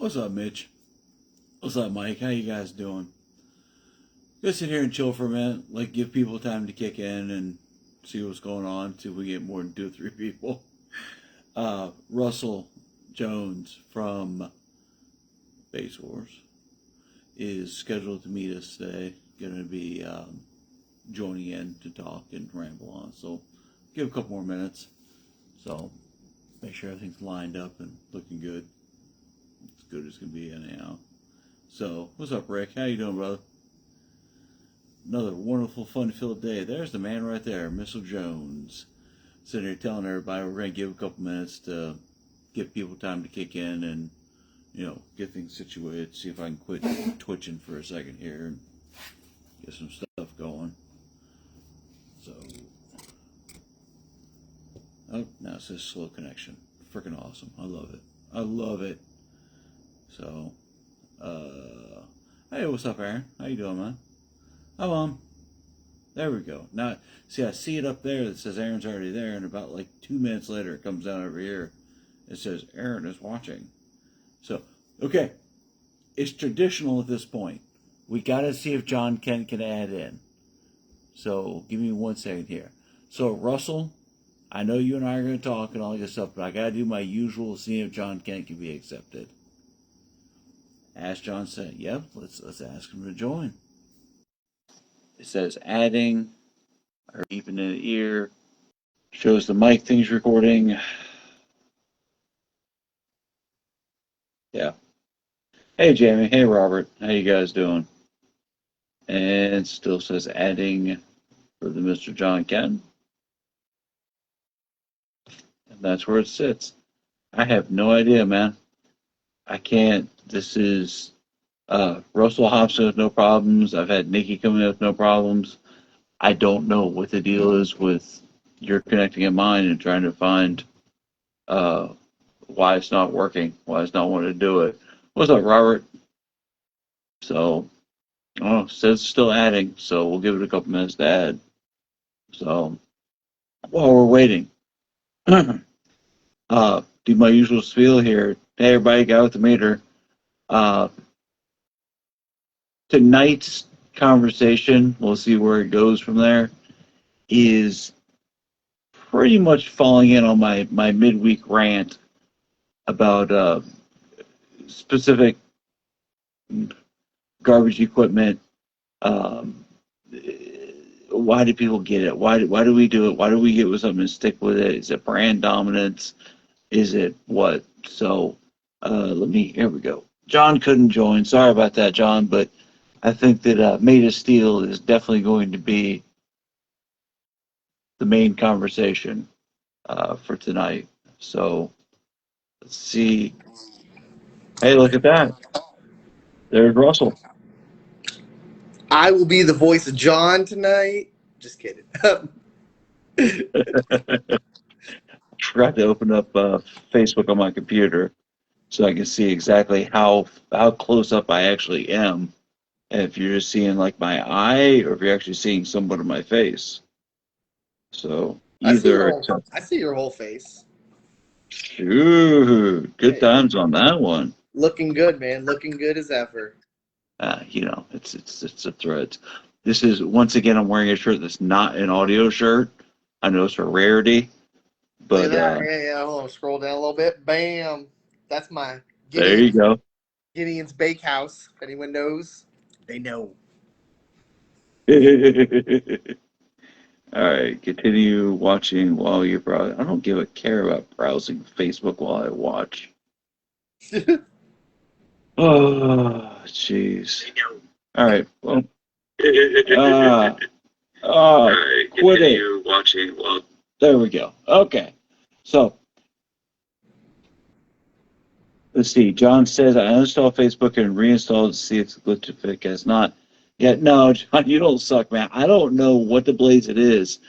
What's up, Mitch? What's up, Mike? How you guys doing? Just sit here and chill for a minute, like give people time to kick in and see what's going on, see if we get more than 2 or 3 people. Russell Jones from Base Wars is scheduled to meet us today. Going to be joining in to talk and ramble on. So give a couple more minutes. So make sure everything's lined up and looking good. As good as can be anyhow. So what's up, Rick? How you doing, brother? Another wonderful, fun-filled day. There's the man right there, Mr. Jones. Sitting here telling everybody we're going to give a couple minutes to give people time to kick in and, get things situated. See if I can quit twitching for a second here and get some stuff going. So, oh, now it says slow connection. Freaking awesome. I love it. I love it. So, hey, what's up, Aaron? How you doing, man? Oh, there we go. Now, see, I see it up there that says Aaron's already there, and about like 2 minutes later, it comes down over here. It says Aaron is watching. So, okay, it's traditional at this point. We got to see if John Kent can add in. So, give me 1 second here. So, Russell, I know you and I are going to talk and all this stuff, but I got to do my usual, see if John Kent can be accepted. Ask John said, yep, let's ask him to join. It says adding, or even in the ear, shows the mic thing's recording. Yeah. Hey, Jamie. Hey, Robert. How you guys doing? And still says adding for the Mr. John Kent. And that's where it sits. I have no idea, man. I can't. This is Russell Hobson with no problems. I've had Nikki coming in with no problems. I don't know what the deal is with your connecting at mine and trying to find why it's not working, why it's not wanting to do it. What's up, Robert? So, it says still adding, so we'll give it a couple minutes to add. So, while we're waiting, do my usual spiel here. Hey, everybody, got with the meter. Tonight's conversation, we'll see where it goes from there, is pretty much falling in on my midweek rant about specific garbage equipment. Why do people get it? Why do we do it? Why do we get with something and stick with it? Is it brand dominance? Is it what? So here we go. John couldn't join. Sorry about that, John, but I think that Made of Steel is definitely going to be the main conversation for tonight. So let's see. Hey, look at that. There's Russell. I will be the voice of John tonight. Just kidding. Tried to open up Facebook on my computer so I can see exactly how close up I actually am. And if you're just seeing like my eye or if you're actually seeing somewhat of my face. So either I see your whole face. Shoot, good times on that one. Looking good, man. Looking good as ever. It's a thread. This is, once again, I'm wearing a shirt that's not an audio shirt. I know it's a rarity, but yeah. Hold on, scroll down a little bit. Bam. That's my there you go. Gideon's Bakehouse. If anyone knows, they know. All right, continue watching while you're browsing. I don't give a care about browsing Facebook while I watch. Oh, jeez. All right, well. Quit it. Watching while. There we go. Okay, so let's see. John says I uninstalled Facebook and reinstalled to see if it's glitch if it has not. Yeah, no, John, you don't suck, man. I don't know what the blades it is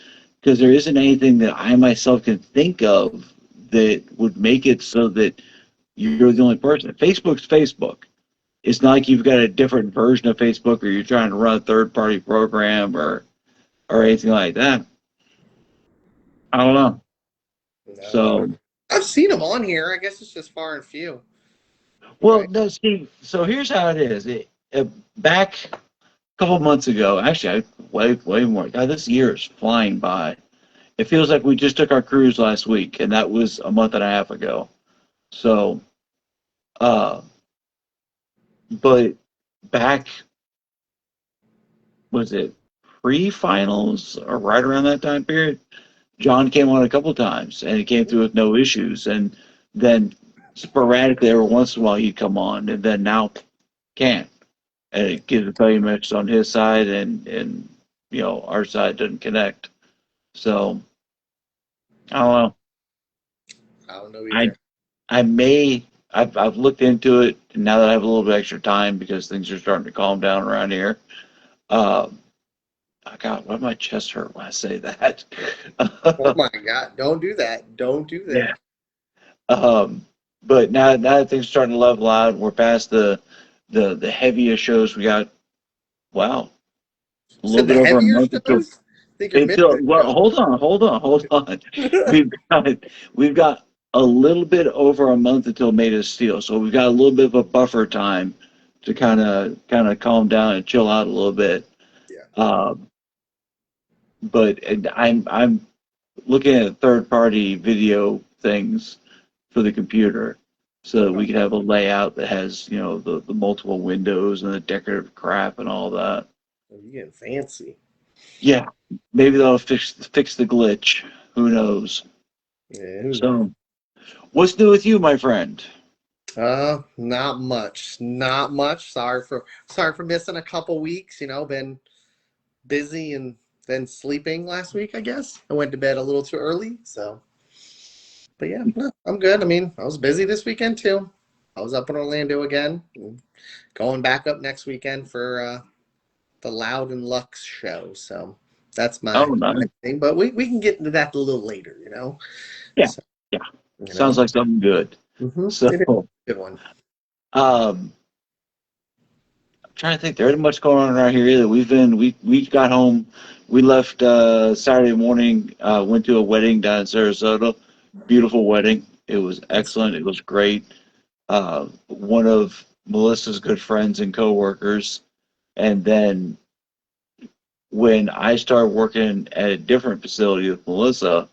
because there isn't anything that I myself can think of that would make it so that you're the only person. Facebook's Facebook. It's not like you've got a different version of Facebook or you're trying to run a third-party program or anything like that. I don't know. No. So I've seen them on here. I guess it's just far and few. Well, right? no, Steve. So here's how it is. Back a couple months ago, actually, way more. God, this year is flying by. It feels like we just took our cruise last week, and that was a month and a half ago. So, uh, but back, was it pre-finals or right around that time period? John came on a couple times, and he came through with no issues. And then sporadically, every once in a while, he'd come on, and then now can't. And it gives a value mix on his side, and our side doesn't connect. So I don't know. I don't know I either. I may. I've looked into it and now that I have a little bit extra time because things are starting to calm down around here. Uh, I got why my chest hurt when I say that. Oh my God! Don't do that. Don't do Yeah. that. But now that things are starting to level out, we're past the heaviest shows. We got wow, a little Said the bit over a heavier month until shows. I think you're missing a well. show. Hold on. We've got we've got a little bit over a month until Made of Steel, so we've got a little bit of a buffer time to kind of calm down and chill out a little bit. Yeah. Um, but and I'm looking at third party video things for the computer so that Okay. we can have a layout that has the multiple windows and the decorative crap and all that. Oh, you getting fancy? Yeah, maybe that'll fix the glitch. Who knows? Yeah. Who knows? So, what's new with you, my friend? Not much. Not much. Sorry for missing a couple weeks. Been busy and then sleeping last week, I guess. I went to bed a little too early, so but yeah, no, I'm good. I mean, I was busy this weekend too. I was up in Orlando again. Going back up next weekend for the Loud and Lux show. So that's Oh, my nice. thing. But we can get into that a little later. Yeah, So, yeah. you Sounds know. like something good. It is So, a good one. um, I'm trying to think. There isn't much going on around here either. We got home. We left Saturday morning. Went to a wedding down in Sarasota. Beautiful wedding. It was That's excellent. It was great. One of Melissa's good friends and coworkers. And then when I started working at a different facility with Melissa,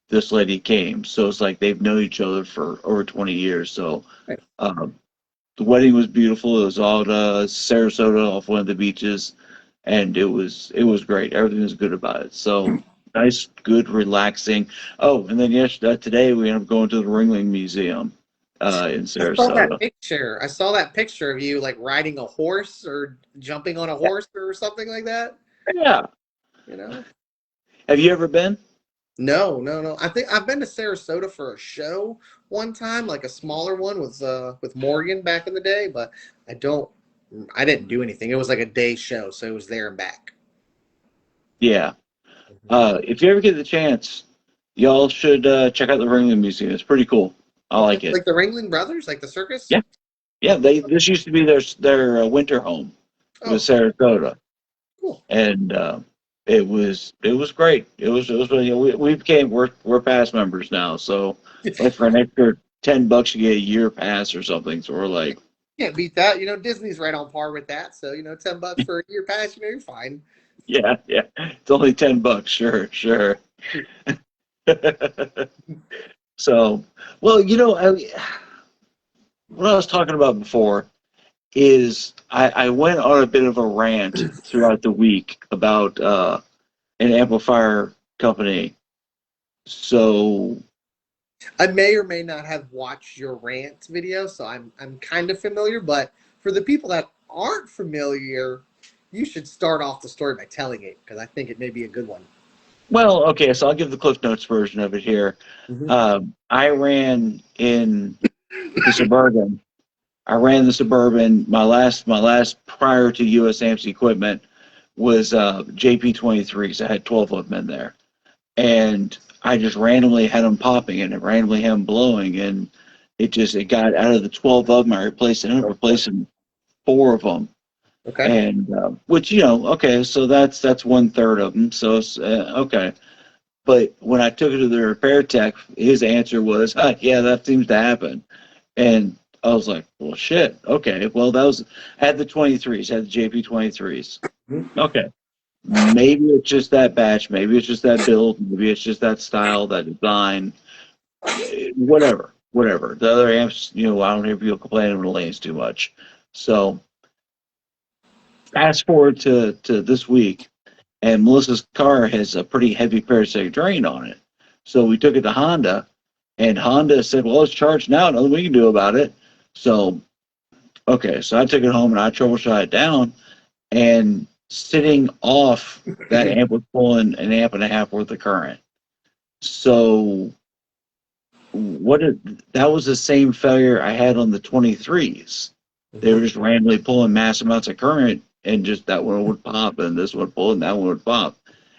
this lady came. So it's like they've known each other for over 20 years. So right. um, the wedding was beautiful. It was all Sarasota off one of the beaches, and it was great. Everything was good about it. So nice, good, relaxing. Oh, and then today we ended up going to the Ringling Museum in I saw that Sarasota. picture. I saw that picture of you like riding a horse or jumping on a horse or something like that. Yeah. You know? Have you ever been? No, no, no. I think I've been to Sarasota for a show one time, like a smaller one with Morgan back in the day, but I don't I didn't do anything. It was like a day show, so it was there and back. Yeah. Mhm. If you ever get the chance, y'all should check out the Ringling Museum. It's pretty cool. I Okay. like it. Like the Ringling Brothers, like the circus? Yeah. Yeah. This used to be their winter home. It was Oh, Sarasota, cool. and it was great. It was really, we became we're pass members now. So like for an extra $10 you get a year pass or something. So we're like, Can't beat that. Disney's right on par with that. So, $10 for a year pass, you're fine. yeah, yeah. It's only $10. Sure, sure. So, well, what I was talking about before is I went on a bit of a rant throughout the week about an amplifier company. So, I may or may not have watched your rant video, so I'm kind of familiar. But for the people that aren't familiar, you should start off the story by telling it because I think it may be a good one. well, okay, so I'll give the Cliff Notes version of it here. Hmm. I ran in the Suburban. I ran the Suburban. My last prior to US AMC equipment was JP23s. I had 12 of them in there, and I just randomly had them popping and randomly had them blowing, and it got out of the 12 of them. I ended up replacing four of them, Okay. and which okay, so that's one third of them. So it's okay. But when I took it to the repair tech, his answer was, yeah, that seems to happen. And I was like, well, shit. Okay. Well, I had the 23s, I had the JP 23s. Okay. Maybe it's just that batch. Maybe it's just that build. Maybe it's just that style, that design, whatever, whatever. The other amps, I don't hear people complaining when the lane's too much. So fast forward to this week, and Melissa's car has a pretty heavy parasitic drain on it. So we took it to Honda, and Honda said, well, it's charged now. Nothing we can do about it. So, okay, so I took it home and I troubleshot it down, and sitting off, that amp was pulling an amp and a half worth of current. So that was the same failure I had on the 23s. They were just randomly pulling mass amounts of current, and just that one would pop, and this one would pull, and that one would pop.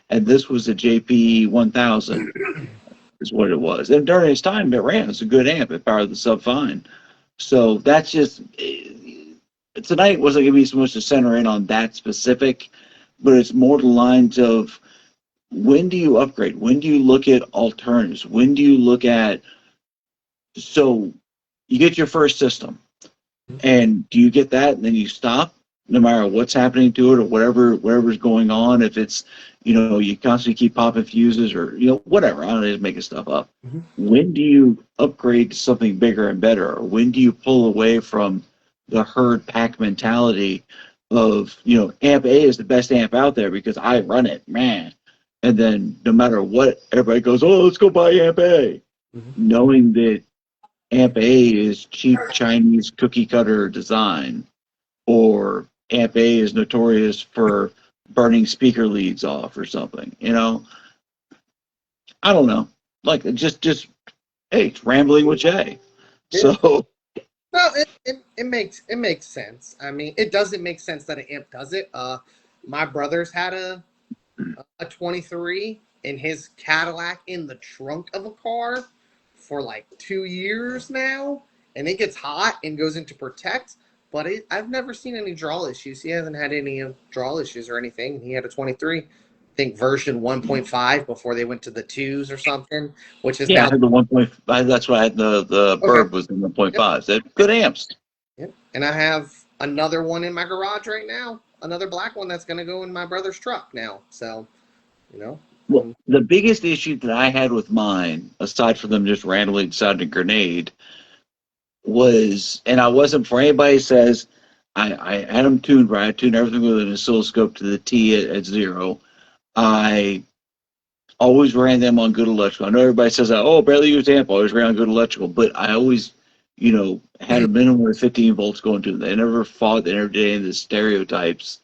And this was a JP 1000 is what it was. And during its time, it ran. It's a good amp. It powered the sub fine. So that's just, tonight wasn't going to be so much to center in on that specific, but it's more the lines of, when do you upgrade? When do you look at alternatives? When do you look at, so you get your first system, and do you get that and then you stop, no matter what's happening to it or whatever's going on? If it's, you constantly keep popping fuses or, whatever, I don't know, just making stuff up. When do you upgrade to something bigger and better? Or when do you pull away from the herd pack mentality of, amp A is the best amp out there because I run it, man. And then no matter what, everybody goes, oh, let's go buy amp A. Knowing that amp A is cheap Chinese cookie cutter design, or amp A is notorious for burning speaker leads off or something, I don't know. Like, just hey, it's rambling with Jay. So No, it makes sense. I mean, it doesn't make sense that an amp does it. My brother's had a 23 in his Cadillac in the trunk of a car for like 2 years now, and it gets hot and goes into protect, but I've never seen any draw issues. He hasn't had any draw issues or anything. He had a 23, I think version 1.5 before they went to the 2s or something, which is yeah, now. I had the 1.5. That's why I had the Burb was the 1.5. They're good amps. Yep. And I have another one in my garage right now, another black one that's going to go in my brother's truck now. So, Well, the biggest issue that I had with mine, aside from them just randomly deciding to grenade, was, and I wasn't, for anybody who says, I had them tuned right. I tuned everything with an oscilloscope to the T at 0. I always ran them on good electrical. I know everybody says, oh, barely used amp. I always ran on good electrical, but I always, had a minimum of 15 volts going to them. They never fought, they never did any of the stereotypes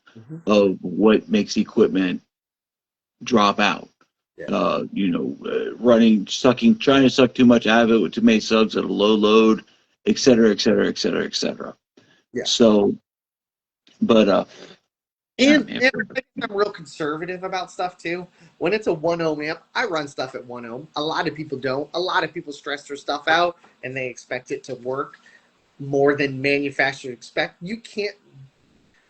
of what makes equipment drop out. Yeah. Trying to suck too much out of it with too many subs at a low load, et cetera, et cetera, et cetera, et cetera. Yeah. So, but and I'm real conservative about stuff too. When it's a 1 ohm amp, I run stuff at 1 ohm. A lot of people don't. A lot of people stress their stuff out and they expect it to work more than manufacturers expect. You can't.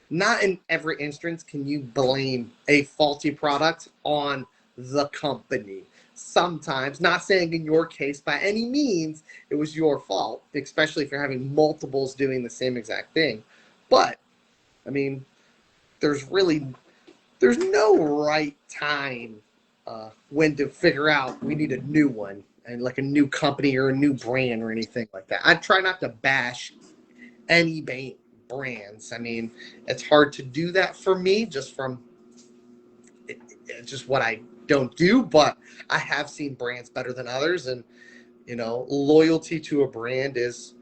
Not in every instance can you blame a faulty product on the company. Sometimes, not saying in your case by any means it was your fault, especially if you're having multiples doing the same exact thing. But, I mean, there's no right time when to figure out we need a new one and like a new company or a new brand or anything like that. I try not to bash any brands. I mean, it's hard to do that for me just from just what I don't do, but I have seen brands better than others, and loyalty to a brand is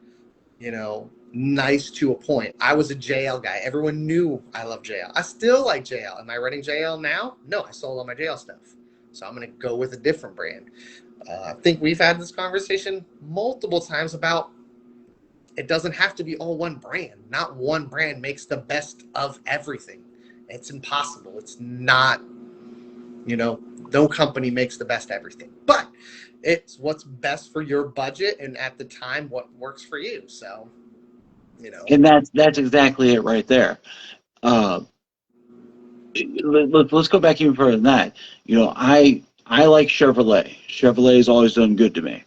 nice to a point. I was a JL guy. Everyone knew I love JL. I still like JL. Am I running JL now? No, I sold all my JL stuff, so I'm going to go with a different brand. I think we've had this conversation multiple times about it doesn't have to be all one brand. Not one brand makes the best of everything. It's impossible. It's not, no company makes the best everything. But it's what's best for your budget and at the time what works for you. So, And that's exactly it right there. Let's go back even further than that. I like Chevrolet. Chevrolet has always done good to me.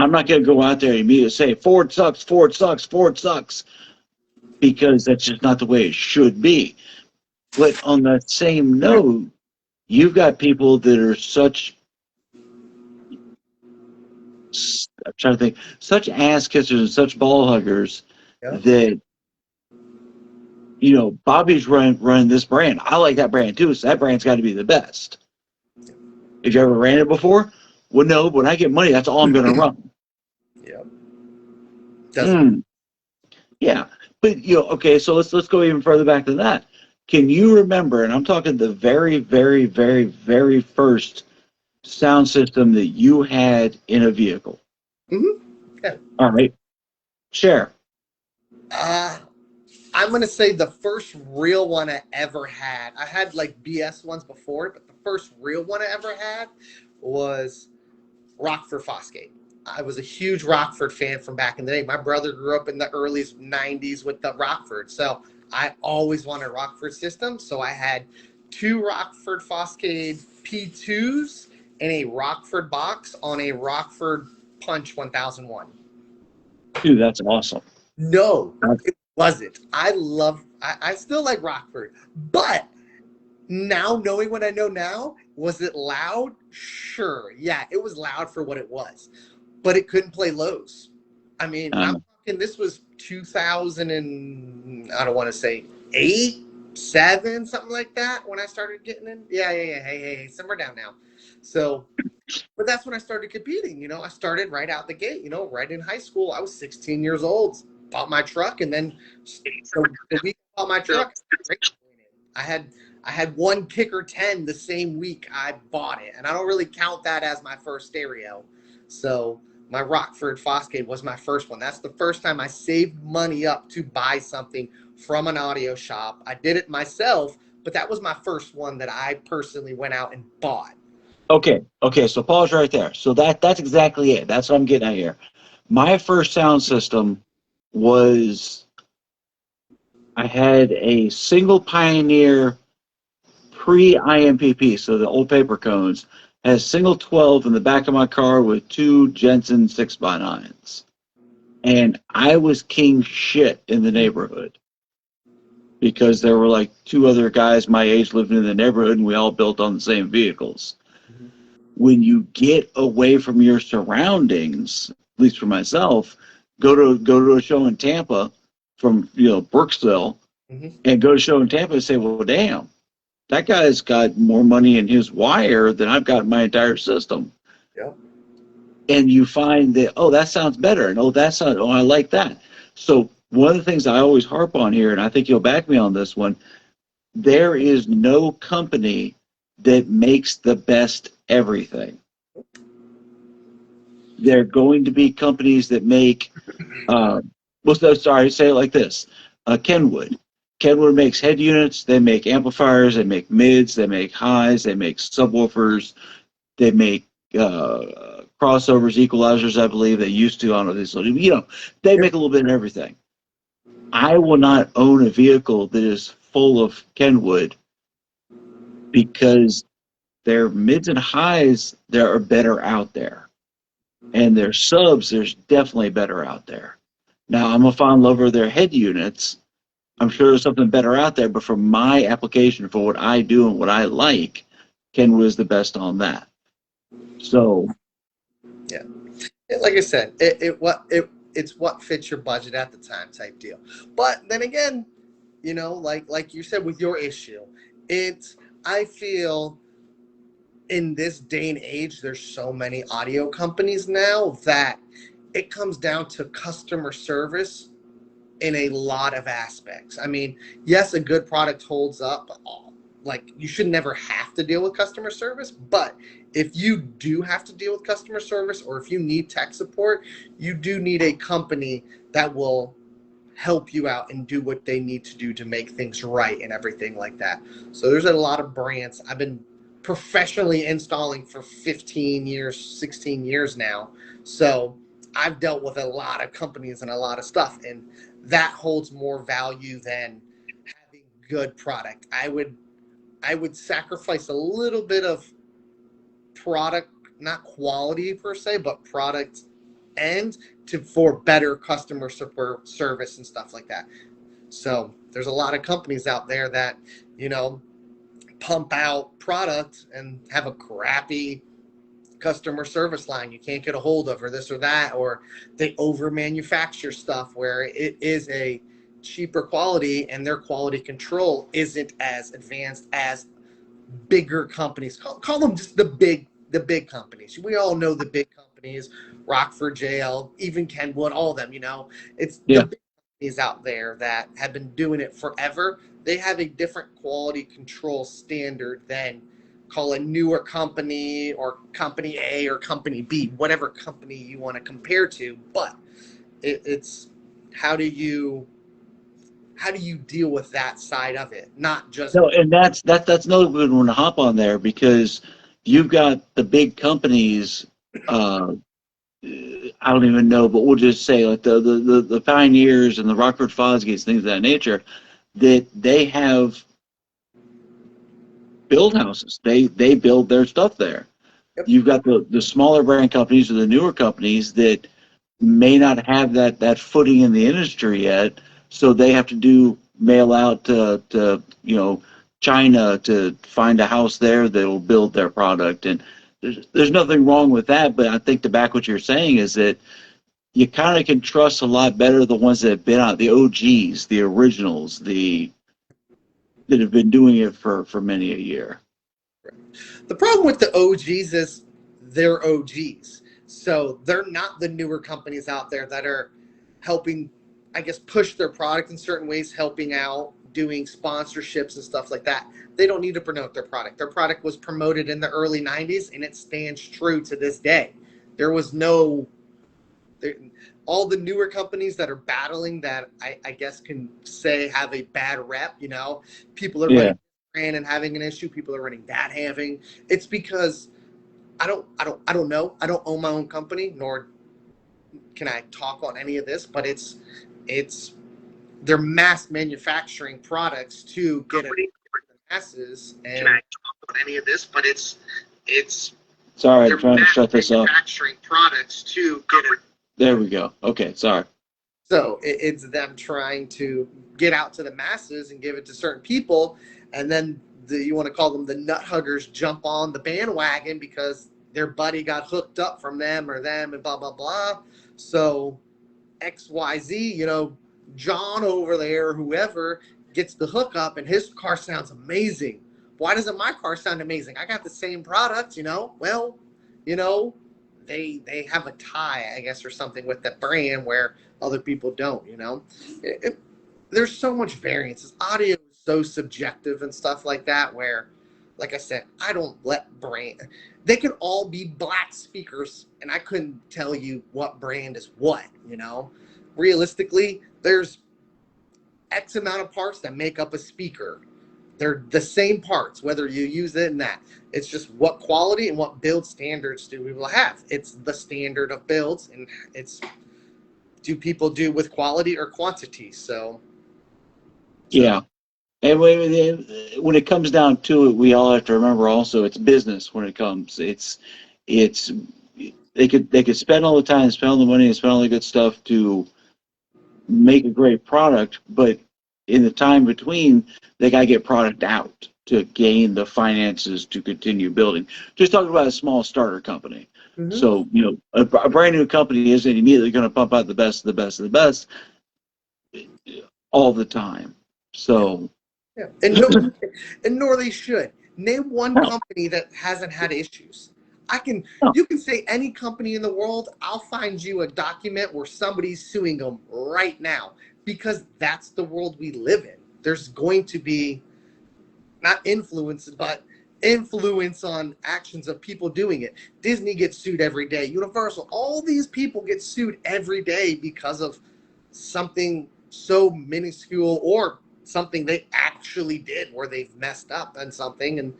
I'm not going to go out there and immediately say Ford sucks, Ford sucks, Ford sucks, because that's just not the way it should be. But on that same note, you've got people that are such, I'm trying to think, such ass kissers and such ball huggers Yeah. that, Bobby's running this brand. I like that brand too, so that brand's got to be the best. Have you ever ran it before? Well, no, but when I get money, that's all I'm going to run. Yeah. Doesn't. Mm, yeah, but okay. So let's go even further back than that. Can you remember? And I'm talking the very, very, very, very first sound system that you had in a vehicle. Mm-hmm. Yeah. All right, share. Uh, I'm gonna say the first real one I ever had. I had like BS ones before, but the first real one I ever had was Rockford Fosgate. I was a huge Rockford fan from back in the day. My brother grew up in the early 90s with the Rockford. So I always wanted a Rockford system. So I had two Rockford Fosgate P2s and a Rockford box on a Rockford Punch 1001. Dude, that's awesome. No, it wasn't. I still like Rockford. But now, knowing what I know now, was it loud? Sure. Yeah, it was loud for what it was. But it couldn't play lows. I mean, I'm Um, talking this was 2000 and I don't want to say 8, 7, something like that when I started getting in. Yeah. Hey, simmer down now. So, but that's when I started competing. I started right out the gate, right in high school. I was 16 years old, bought my truck, and then the week I bought my truck, I had I had one Kicker 10 the same week I bought it, and I don't really count that as my first stereo. So my Rockford Fosgate was my first one. That's the first time I saved money up to buy something from an audio shop. I did it myself, but that was my first one that I personally went out and bought. okay. So pause right there. So that's exactly it. That's what I'm getting at here. My first sound system was I had a single Pioneer pre-IMPP, so the old paper cones, had a single 12 in the back of my car with two Jensen 6x9s. And I was king shit in the neighborhood because there were like two other guys my age living in the neighborhood and we all built on the same vehicles. When you get away from your surroundings, at least for myself, go to a show in Tampa from Brooksville Mm-hmm. and go to a show in Tampa and say, well, damn, that guy's got more money in his wire than I've got in my entire system. Yep. And you find that, oh, that sounds better. And oh, I like that. So one of the things I always harp on here, and I think you'll back me on this one, there is no company that makes the best everything. There are going to be companies that make, say it like this, Kenwood. Kenwood makes head units, they make amplifiers, they make mids, they make highs, they make subwoofers, they make crossovers, equalizers, I believe they used to. I don't know this. They make a little bit of everything. I will not own a vehicle that is full of Kenwood because their mids and highs there are better out there, and their subs there's definitely better out there. Now I'm a fond lover of their head units. I'm sure there's something better out there, but for my application, for what I do and what I like, Kenwood is the best on that. So Yeah. Like I said, it's what fits your budget at the time type deal. But then again, like you said with your issue, I feel in this day and age, there's so many audio companies now that it comes down to customer service in a lot of aspects. I mean, yes, a good product holds up. Like, you should never have to deal with customer service, but if you do have to deal with customer service or if you need tech support, you do need a company that will help you out and do what they need to do to make things right and everything like that. So there's a lot of brands. I've been professionally installing for 15 years, 16 years now. So I've dealt with a lot of companies and a lot of stuff, and that holds more value than having good product. I would sacrifice a little bit of product, not quality per se, but product end for better customer support service and stuff like that. So there's a lot of companies out there that, pump out product and have a crappy customer service line you can't get a hold of, or this or that, or they over manufacture stuff where it is a cheaper quality and their quality control isn't as advanced as bigger companies. Call them just the big companies. We all know the big companies, Rockford, JL, even Kenwood, all of them, it's the big companies out there that have been doing it forever. They have a different quality control standard than call a newer company or company A or company B, whatever company you want to compare to. But it's how do you deal with that side of it? Not just No, and that's another good one to hop on there, because you've got the big companies. I don't even know, but we'll just say like the Pioneers and the Rockford Fosgates, things of that nature, that they have build houses. They build their stuff there. Yep. You've got the smaller brand companies or the newer companies that may not have that footing in the industry yet, so they have to mail out to China to find a house there that will build their product. And there's nothing wrong with that, but I think to back what you're saying is that you kind of can trust a lot better the ones that have been out, the OGs, the originals, that have been doing it for many a year. The problem with the OGs is they're OGs. So they're not the newer companies out there that are helping, I guess, push their product in certain ways, helping out, doing sponsorships and stuff like that. They don't need to promote their product. Their product was promoted in the early 90s, and it stands true to this day. There was all the newer companies that are battling that I guess can say have a bad rep, people are running brand and having an issue, people are running that having. It's because I don't know. I don't own my own company, nor can I talk on any of this, but it's they're mass manufacturing products to get it to the masses. And can I talk on any of this, but it's sorry, I'm trying to shut this off. Manufacturing products to get it. There we go. Okay, sorry. So it's them trying to get out to the masses and give it to certain people, and then you want to call them the nut huggers jump on the bandwagon because their buddy got hooked up from them or them and blah, blah, blah. So XYZ, John over there, whoever, gets the hookup and his car sounds amazing. Why doesn't my car sound amazing? I got the same product, Well, they have a tie, I guess, or something with that brand where other people don't, there's so much variance. Audio is so subjective and stuff like that where, like I said, I don't let brand. They could all be black speakers, and I couldn't tell you what brand is what, Realistically, there's X amount of parts that make up a speaker. They're the same parts, whether you use it in that. It's just what quality and what build standards do people have. It's the standard of builds, and it's do people do with quality or quantity. So yeah. And when it comes down to it, we all have to remember also it's business. When it comes, they could spend all the time, spend all the money, and spend all the good stuff to make a great product, but in the time between, they got to get product out to gain the finances to continue building. Just talking about a small starter company. Mm-hmm. So, a brand new company isn't immediately going to pump out the best of the best of the best all the time. So, yeah. And nor they should. Name one company that hasn't had issues. You can say any company in the world, I'll find you a document where somebody's suing them right now, because that's the world we live in. There's going to be not influence, but influence on actions of people doing it. Disney gets sued every day. Universal, all these people get sued every day because of something so minuscule or something they actually did where they've messed up on something, and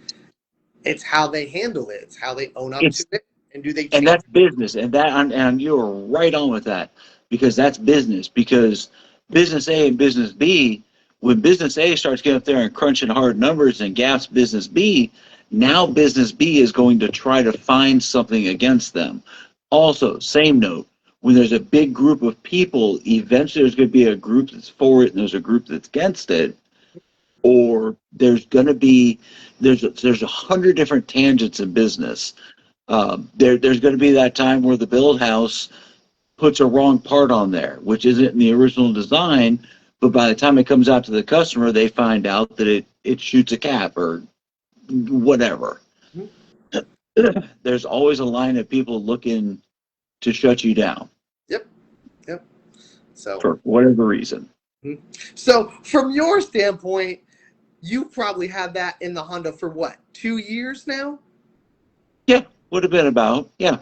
it's how they handle it. It's how they own up to it, and do they change. And that's business, and you're right on with that, because that's business. Because business A and business B, when business A starts getting up there and crunching hard numbers and gaps business B, now business B is going to try to find something against them. Also, same note, when there's a big group of people, eventually there's going to be a group that's for it and there's a group that's against it, or there's going to be there's 100 different tangents in business. There's going to be that time where the build house puts a wrong part on there, which isn't in the original design, but by the time it comes out to the customer, they find out that it shoots a cap or whatever. There's always a line of people looking to shut you down. Yep. So for whatever reason. So from your standpoint, you probably had that in the Honda for what, 2 years now? Yeah, would have been about, yeah.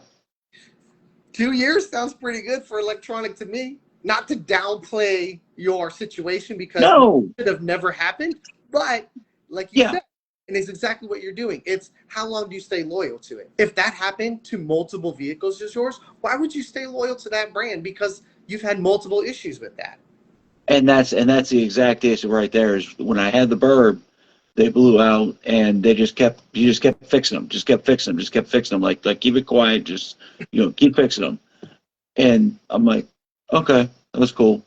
2 years sounds pretty good for electronic to me. Not to downplay your situation because it should have never happened, but like you said, and it's exactly what you're doing. It's how long do you stay loyal to it? If that happened to multiple vehicles as yours, why would you stay loyal to that brand? Because you've had multiple issues with that. And that's the exact issue right there. Is when I had the Burb, they blew out, and you just kept fixing them, just kept fixing them, like keep it quiet, just keep fixing them. And I'm like, okay, that was cool.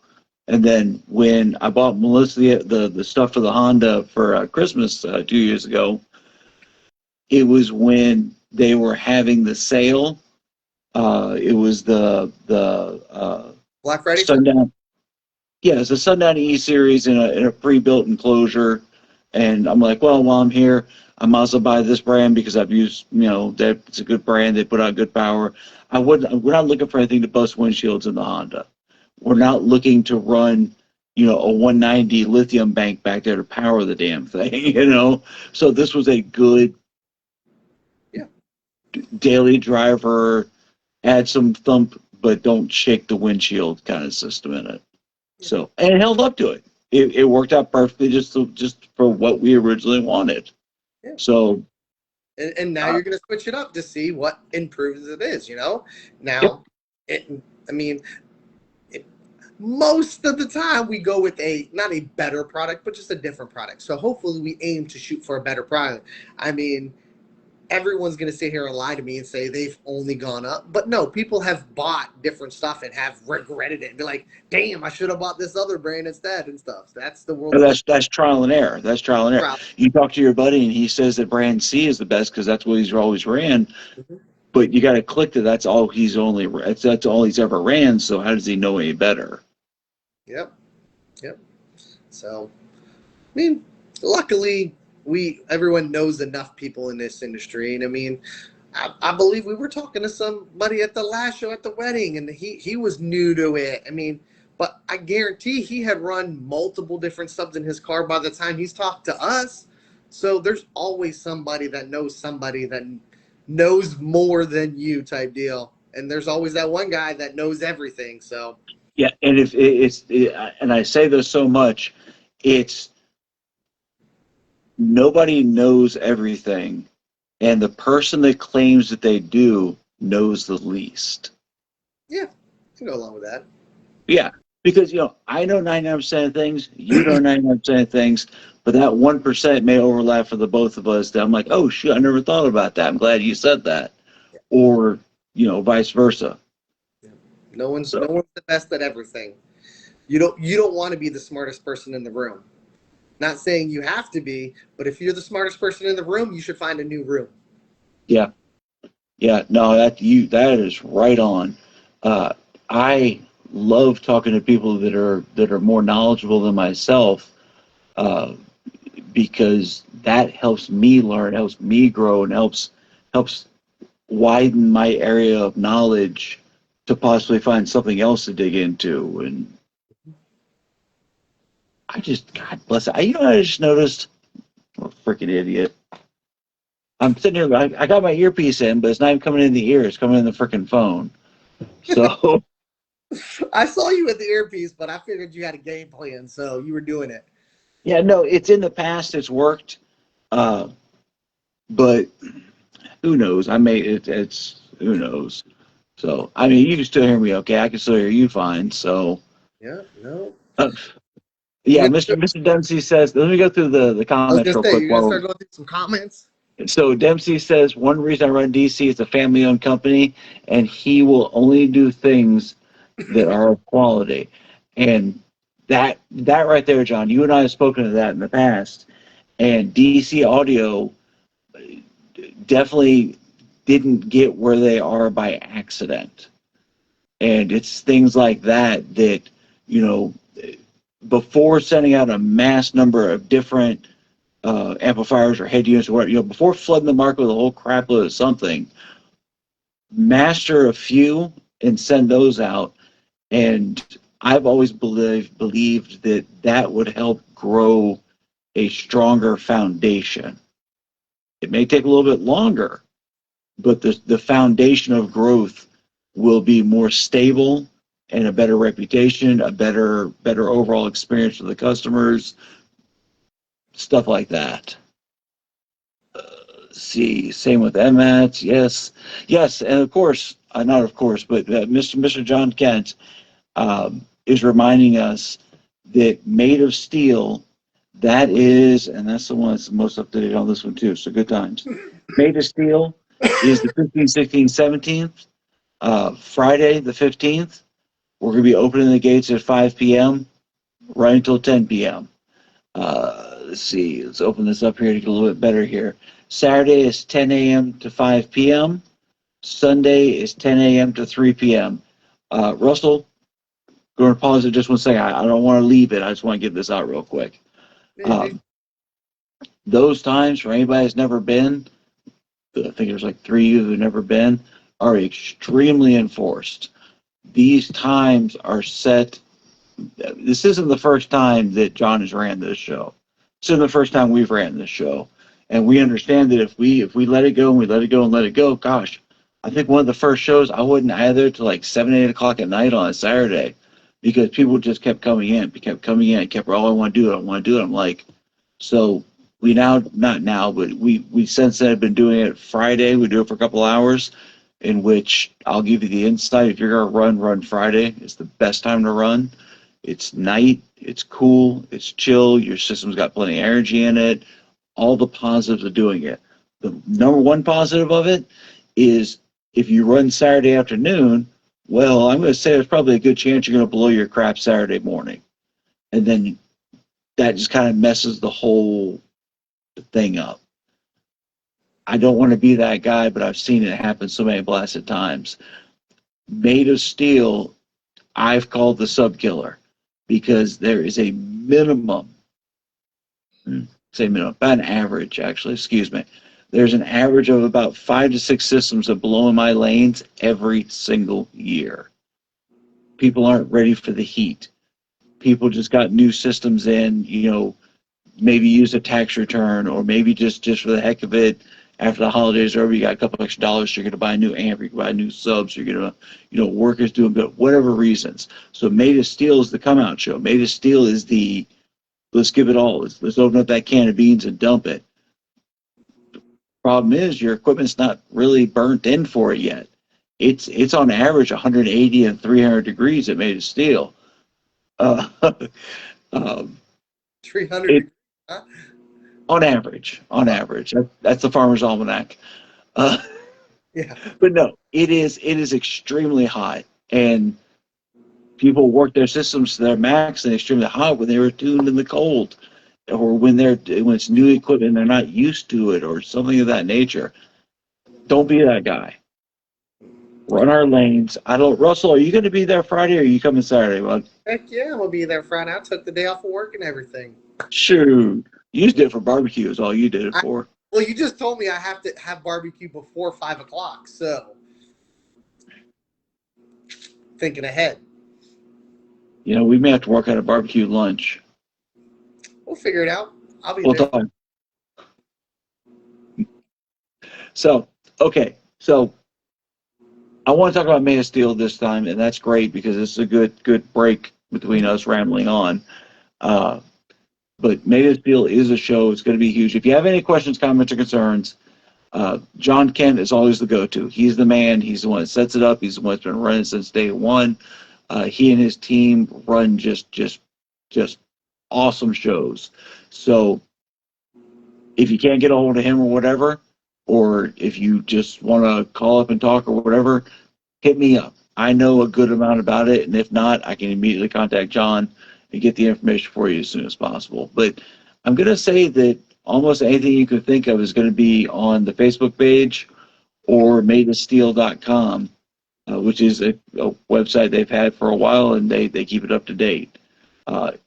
And then when I bought Melissa the stuff for the Honda for Christmas 2 years ago, it was when they were having the sale. It was the Black Friday Sundown. Yeah, it's a Sundown E series in a pre-built enclosure, and I'm like, well, while I'm here, I might as well buy this brand because I've used, that it's a good brand. They put out good power. We're not looking for anything to bust windshields in the Honda. We're not looking to run, a 190 lithium bank back there to power the damn thing, So this was a good daily driver, add some thump, but don't shake the windshield kind of system in it. So, and it held up to it. It worked out perfectly just for what we originally wanted. Yeah. So, and now you're going to switch it up to see what improves it is, Now, most of the time we go with not a better product, but just a different product. So hopefully we aim to shoot for a better product. Everyone's going to sit here and lie to me and say they've only gone up. But no, people have bought different stuff and have regretted it and be like, damn, I should have bought this other brand instead and stuff. So that's the world. That's trial and error. That's trial and error. You talk to your buddy and he says that brand C is the best because that's what he's always ran. Mm-hmm. But you got to click that that's all he's ever ran. So how does he know any better? Yep. So, luckily, everyone knows enough people in this industry, and I believe we were talking to somebody at the last show at the wedding, and he was new to it. But I guarantee he had run multiple different subs in his car by the time he's talked to us. So there's always somebody that knows more than you type deal, and there's always that one guy that knows everything. So yeah, and and I say this so much, it's. Nobody knows everything, and the person that claims that they do knows the least. Yeah, I can go along with that. Yeah, because I know 99% of things, you know 99% of things, but that 1% may overlap for the both of us. That I'm like, oh shoot, I never thought about that. I'm glad you said that, or vice versa. Yeah. No one's the best at everything. You don't want to be the smartest person in the room. Not saying you have to be, but if you're the smartest person in the room, you should find a new room. Yeah. No, that is right on. I love talking to people that are more knowledgeable than myself, because that helps me learn, helps me grow, and helps widen my area of knowledge to possibly find something else to dig into. And God bless it. I just noticed, I'm a freaking idiot. I'm sitting here, I got my earpiece in, but it's not even coming in the ear. It's coming in the freaking phone. So I saw you with the earpiece, but I figured you had a game plan, so you were doing it. Yeah, no, it's in the past. It's worked, but who knows? Who knows? So you can still hear me, okay? I can still hear you fine. So yeah, no. Yeah, Mr. Dempsey says, let me go through the comments real quick. You're going to start going through some comments? So Dempsey says, one reason I run DC is a family-owned company, and he will only do things that are of quality. And that right there, John, you and I have spoken of that in the past. And DC Audio definitely didn't get where they are by accident. And it's things like that that, you know, before sending out a mass number of different amplifiers or head units or whatever, you know, before flooding the market with a whole crap load of something, master a few and send those out. And I've always believed that that would help grow a stronger foundation. It may take a little bit longer, but the foundation of growth will be more stable and a better reputation, a better overall experience for the customers, stuff like that. See, same with MATs, yes, and of course, not of course, but Mr. John Kent is reminding us that Made of Steel, that is, and that's the one that's most up to date on this one too, so good times. Made of Steel is the 15th, 16th, 17th, Friday the 15th. We're going to be opening the gates at 5 p.m. right until 10 p.m. Let's see, let's open this up here to get a little bit better here. Saturday is 10 a.m. to 5 p.m. Sunday is 10 a.m. to 3 p.m. Russell, going to pause it just one second. I don't want to leave it. I just want to get this out real quick. Those times, for anybody that's never been, I think there's like 3 of you who've never been, are extremely enforced. These times are set. This isn't the first time that John has ran this show. This isn't the first time we've ran this show. And we understand that if we let it go and we let it go and let it go, gosh, I think one of the first shows I wouldn't either till like 7, 8 o'clock at night on a Saturday because people just kept coming in, kept, oh, I want to do it. I'm like, so we now, not now, but we since then have been doing it Friday. We do it for a couple hours, in which I'll give you the insight. If you're going to run Friday. It's the best time to run. It's night, it's cool, it's chill, your system's got plenty of energy in it, all the positives of doing it. The number one positive of it is if you run Saturday afternoon, well, I'm going to say there's probably a good chance you're going to blow your crap Saturday morning. And then that just kind of messes the whole thing up. I don't want to be that guy, but I've seen it happen so many blasted times. Made of Steel, I've called the sub killer because there is a minimum, about an average, actually, excuse me. There's an average of about 5 to 6 systems that blow in my lanes every single year. People aren't ready for the heat. People just got new systems in, you know, maybe use a tax return or maybe just for the heck of it, after the holidays are over, you got a couple extra dollars, you're going to buy a new amp, you can buy new subs, you're going to, you know, workers doing good, whatever reasons. So Made of Steel is the come out show. Made of Steel is the, let's give it all. Let's open up that can of beans and dump it. Problem is your equipment's not really burnt in for it yet. It's on average 180 and 300 degrees at Made of Steel. 300 huh? On average. That's the Farmer's Almanac. Yeah. But no, it is extremely hot, and people work their systems to their max and extremely hot when they were tuned in the cold, or when it's new equipment and they're not used to it, or something of that nature. Don't be that guy. Run our lanes. Russell, are you going to be there Friday, or are you coming Saturday, bud? Heck yeah, we'll be there Friday. I took the day off of work and everything. Shoot. You just did it for barbecue is all you did it for. Well, you just told me I have to have barbecue before 5 o'clock, so thinking ahead. You know, we may have to work out a barbecue lunch. We'll figure it out. I'll be We'll there. talk. So, okay. So, I want to talk about Made of Steel this time, and that's great because it's a good break between us rambling on. But Made of Steel is a show. It's going to be huge. If you have any questions, comments, or concerns, John Kent is always the go-to. He's the man. He's the one that sets it up. He's the one that's been running since day one. He and his team run just awesome shows. So if you can't get a hold of him or whatever, or if you just want to call up and talk or whatever, hit me up. I know a good amount about it, and if not, I can immediately contact John and get the information for you as soon as possible. But I'm going to say that almost anything you could think of is going to be on the Facebook page or madeofsteel.com, which is a website they've had for a while, and they keep it up to date.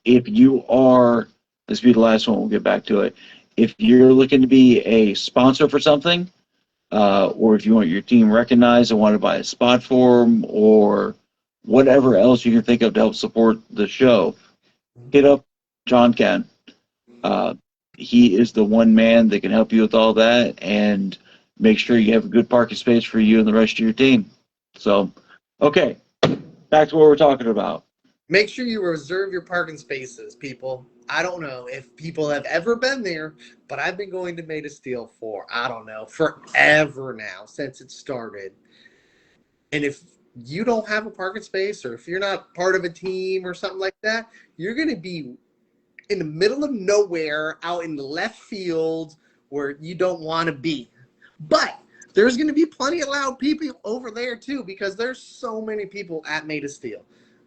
If you are, this will be the last one, we'll get back to it. If you're looking to be a sponsor for something, or if you want your team recognized and want to buy a spot for them, or whatever else you can think of to help support the show, hit up John Ken. He is the one man that can help you with all that and make sure you have a good parking space for you and the rest of your team. So, okay, back to what we're talking about. Make sure you reserve your parking spaces, people. I don't know if people have ever been there, but I've been going to Made of Steel for, I don't know, forever now, since it started. And if you don't have a parking space, or if you're not part of a team or something like that, you're going to be in the middle of nowhere, out in the left field where you don't want to be. But there's going to be plenty of loud people over there too, because there's so many people at Made of Steel.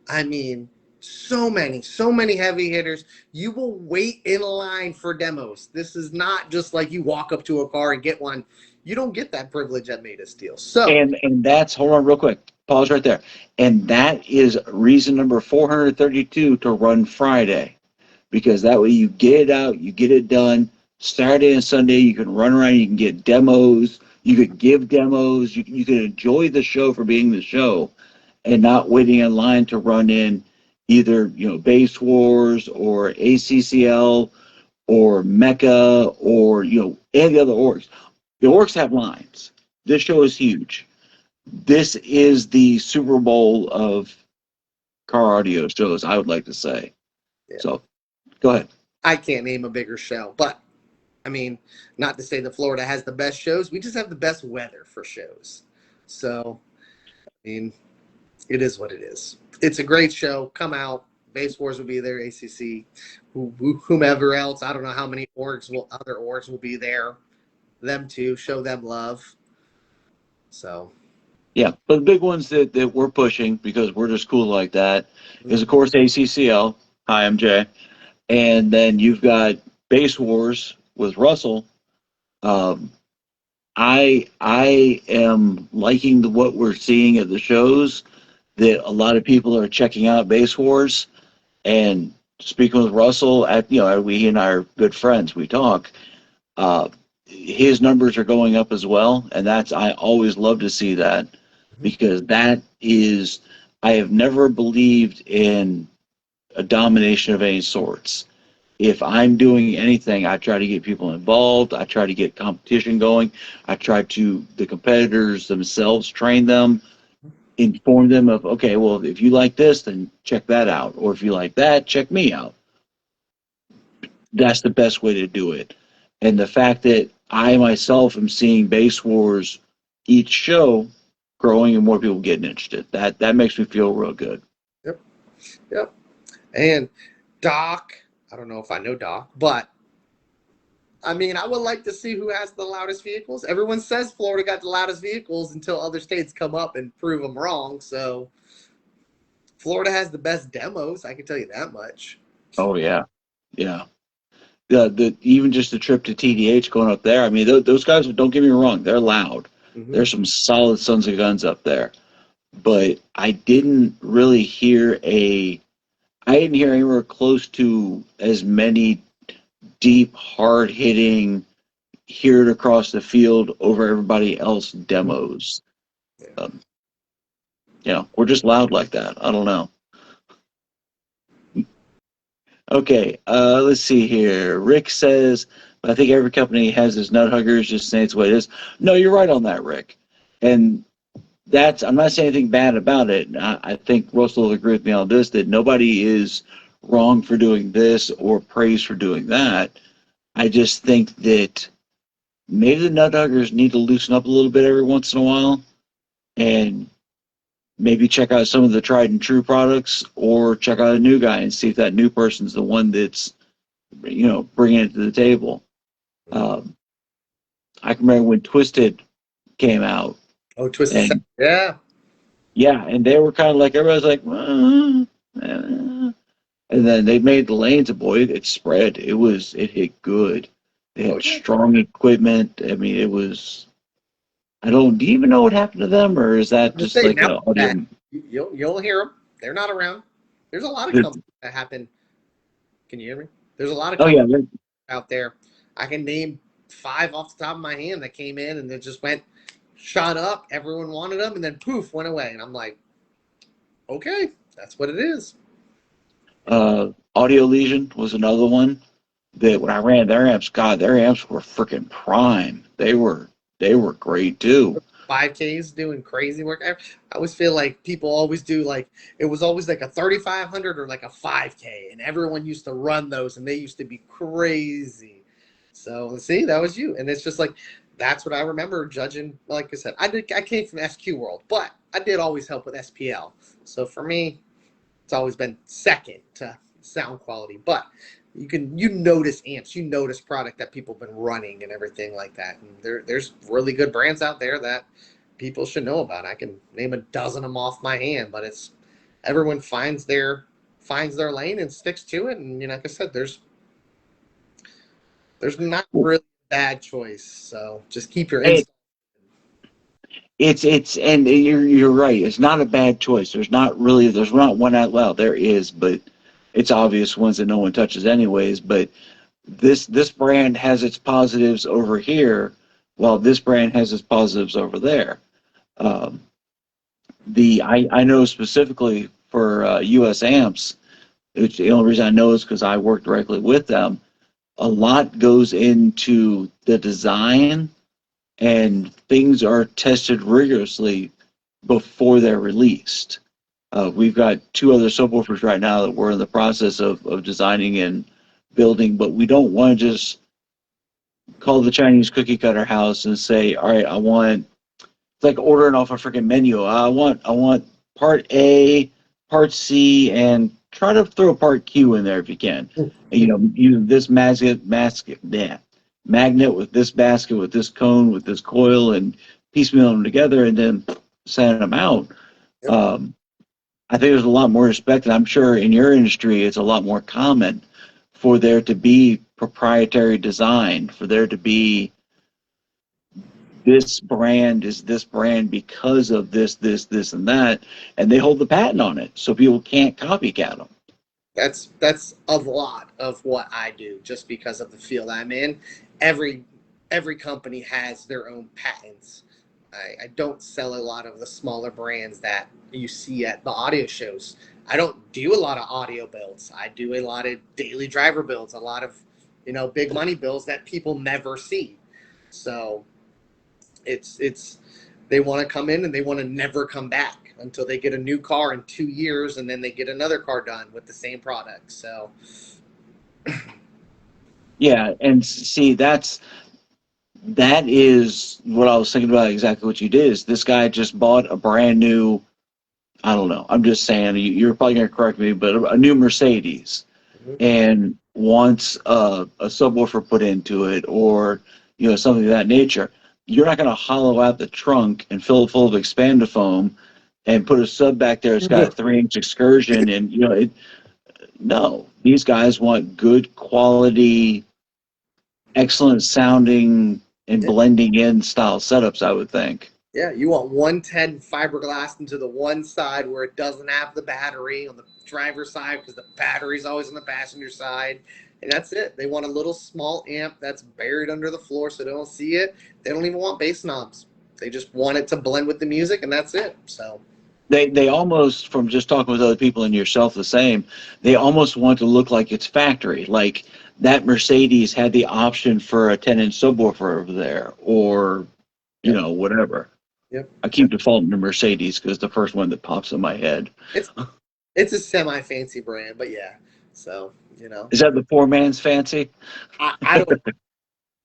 I mean, so many heavy hitters. You will wait in line for demos. This is not just like you walk up to a car and get one. You don't get that privilege at Made of Steel. So, and that's, hold on real quick, pause right there. And that is reason number 432 to run Friday, because that way you get it out, you get it done. Saturday and Sunday you can run around, you can get demos, you could give demos, you can enjoy the show for being the show, and not waiting in line to run in either, Base Wars or ACCL or Mecca or, any other orgs. The orgs have lines. This show is huge. This is the Super Bowl of car audio shows, I would like to say. yeah. So, go ahead. I can't name a bigger show, but I mean, not to say that Florida has the best shows. We just have the best weather for shows. So, I mean, it is what it is. It's a great show. Come out. Base Wars will be there. ACC, whomever else. I don't know how many other orgs will be there. Them too. Show them love. So. Yeah, but the big ones that we're pushing, because we're just cool like that, is, of course, ACCL. Hi, I'm Jay. And then you've got Base Wars with Russell. I am liking what we're seeing at the shows, that a lot of people are checking out Base Wars, and speaking with Russell, he and I are good friends. We talk. His numbers are going up as well, and I always love to see that, because that is, I have never believed in a domination of any sorts. If I'm doing anything, I try to get people involved. I try to get competition going. I try to, the competitors themselves, train them, inform them of, okay, well, if you like this, then check that out. Or if you like that, check me out. That's the best way to do it. And the fact that I myself am seeing Base Wars each show growing and more people getting interested, that makes me feel real good. Yep. And Doc, I don't know if I know Doc, but I mean, I would like to see who has the loudest vehicles. Everyone says Florida got the loudest vehicles until other states come up and prove them wrong. So Florida has the best demos. I can tell you that much. Oh, yeah. Yeah. Even just the trip to TDH going up there, I mean, those guys, don't get me wrong, they're loud. Mm-hmm. There's some solid sons of guns up there. But I didn't really hear anywhere close to as many deep, hard-hitting, hear it across the field over everybody else demos. We're just loud like that. I don't know. Okay, let's see here. Rick says, I think every company has his nut huggers, just saying it's the way it is. No, you're right on that, Rick. And I'm not saying anything bad about it. I think Russell will agree with me on this, that nobody is wrong for doing this or praised for doing that. I just think that maybe the nut huggers need to loosen up a little bit every once in a while, and maybe check out some of the tried and true products, or check out a new guy and see if that new person's the one that's, bringing it to the table. I can remember when Twisted came out. Oh, Twisted, yeah. Yeah, and they were kind of like everybody's like, and then they made the lanes, and boy, it spread. It hit good. They Oh had yeah. strong equipment. I mean, it was. I don't. Do you even know what happened to them, or is that I'm just just saying like now an audio? that you'll hear them. They're not around. There's a lot of That- companies that happen. Can you hear me? There's a lot of oh yeah, companies out there. I can name 5 off the top of my hand that came in and they just went, shot up. Everyone wanted them, and then poof, went away. And I'm like, okay, that's what it is. Audio Legion was another one that when I ran their amps, God, their amps were freaking prime. They were great too. 5Ks doing crazy work. I always feel like people always do like it was always like a 3500 or like a 5K, and everyone used to run those, and they used to be crazy. So see, that was you, and it's just like that's what I remember judging. Like I said, I came from SQ World, but I did always help with SPL. So for me, it's always been second to sound quality, but you notice amps, you notice product that people have been running and everything like that. And there's really good brands out there that people should know about. I can name a dozen of them off my hand, but it's everyone finds their lane and sticks to it. And like I said, there's not really a bad choice. So just keep your Hey, install. and you're right. It's not a bad choice. There's not one out loud. There is, but it's obvious ones that no one touches anyways. But this brand has its positives over here, while this brand has its positives over there. Um, I know specifically for U.S. Amps, which the only reason I know is because I work directly with them. A lot goes into the design, and things are tested rigorously before they're released. We've got 2 other subwoofers right now that we're in the process of designing and building, but we don't want to just call the Chinese cookie cutter house and say, all right, I want, it's like ordering off a freaking menu. I want part A, part C, and try to throw part Q in there if you can. And, use this magnet with this basket, with this cone, with this coil, and piecemeal them together, and then send them out. Yep. Um, I think there's a lot more respect, and I'm sure in your industry it's a lot more common for there to be proprietary design, for there to be this brand is this brand because of this, and that, and they hold the patent on it, so people can't copycat them. That's a lot of what I do just because of the field I'm in. Every every company has their own patents. I don't sell a lot of the smaller brands that you see at the audio shows. I don't do a lot of audio builds. I do a lot of daily driver builds, a lot of big money builds that people never see. So it's they want to come in and they want to never come back until they get a new car in 2 years, and then they get another car done with the same product. So Yeah, and see, that is what I was thinking about. Exactly what you did is this guy just bought a brand new, I don't know, I'm just saying, you're probably going to correct me, but a new Mercedes, mhm. and wants a subwoofer put into it, or something of that nature. You're not going to hollow out the trunk and fill it full of expandifoam and put a sub back there. It's got a 3-inch excursion, and no, these guys want good quality, excellent sounding and Yeah, blending in style setups, I would think. yeah, you want 110 fiberglass into the one side where it doesn't have the battery on the driver's side because the battery's always on the passenger side. And that's it. They want a little small amp that's buried under the floor so they don't see it. They don't even want bass knobs. They just want it to blend with the music, and that's it. So, They almost, from just talking with other people and yourself the same, they almost want to look like it's factory. Like that Mercedes had the option for a 10-inch subwoofer over there, or yep, whatever. yep, I keep yep. defaulting to Mercedes because the first one that pops in my head. It's it's a semi fancy brand, but yeah. So, Is that the poor man's fancy? I don't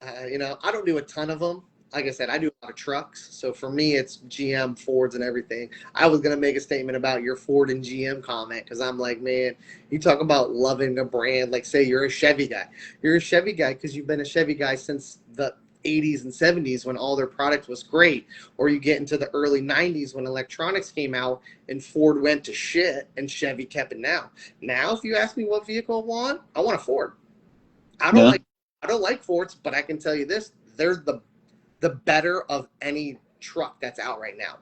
I don't do a ton of them. Like I said, I do a lot of trucks. So for me, it's GM, Fords, and everything. I was going to make a statement about your Ford and GM comment because I'm like, man, you talk about loving a brand. Like, say you're a Chevy guy. You're a Chevy guy because you've been a Chevy guy since the 80s and 70s when all their product was great, or you get into the early 90s when electronics came out and Ford went to shit and Chevy kept it now. Now, if you ask me what vehicle I want a Ford. I don't Yeah. like Fords, but I can tell you this: they're the better of any truck that's out right now.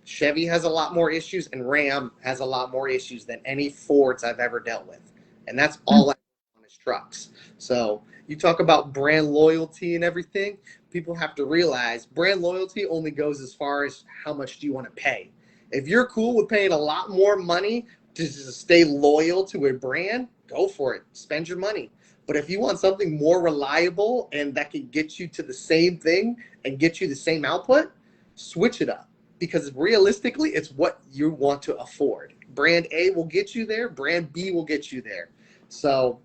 Chevy has a lot more issues, and Ram has a lot more issues than any Fords I've ever dealt with, and that's all I on his trucks. So you talk about brand loyalty and everything. People have to realize brand loyalty only goes as far as how much do you want to pay. If you're cool with paying a lot more money to just stay loyal to a brand, go for it. Spend your money. But if you want something more reliable and that can get you to the same thing and get you the same output, switch it up. Because realistically, it's what you want to afford. Brand A will get you there. Brand B will get you there. So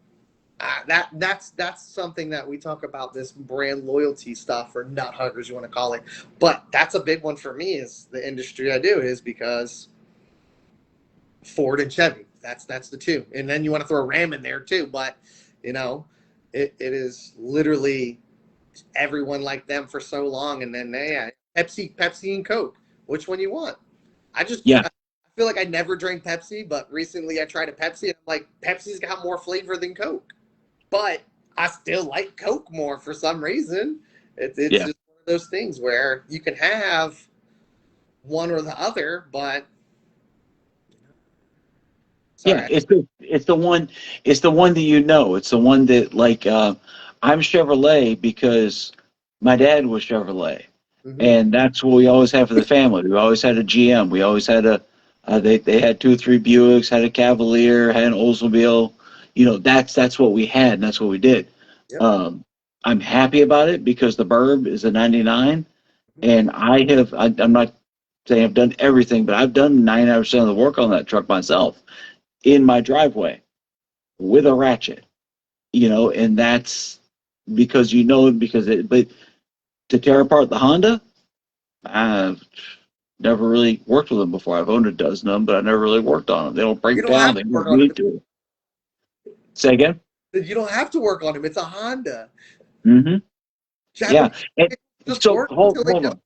that's something that we talk about, this brand loyalty stuff, or nut huggers, you want to call it. But that's a big one for me, is the industry I do, is because Ford and Chevy. That's the two. And then you want to throw a Ram in there too. But it is literally everyone like them for so long, and then Pepsi and Coke. Which one you want? I Yeah. feel like I never drank Pepsi, but recently I tried a Pepsi, and I'm like, Pepsi's got more flavor than Coke, but I still like Coke more for some reason. It's Yeah. just one of those things where you can have one or the other, but Yeah. sorry. It's the one that It's the one that I'm Chevrolet because my dad was Chevrolet. Mm-hmm. And that's what we always had for the family. We always had a GM. We always had they had 2 or 3 Buicks, had a Cavalier, had an Oldsmobile. That's what we had, and that's what we did. Yep. I'm happy about it because the Burb is a 99, Mm-hmm. and I'm not saying I've done everything, but I've done 99% of the work on that truck myself in my driveway with a ratchet. And that's because but to tear apart the Honda, I've never really worked with them before. I've owned a dozen of them, but I never really worked on them. They don't You break don't down. have They to work don't on need to. Say again? it. You don't have to work on them. It's a Honda. Mm-hmm. Chevy Yeah. And just so work until they hold don't. on.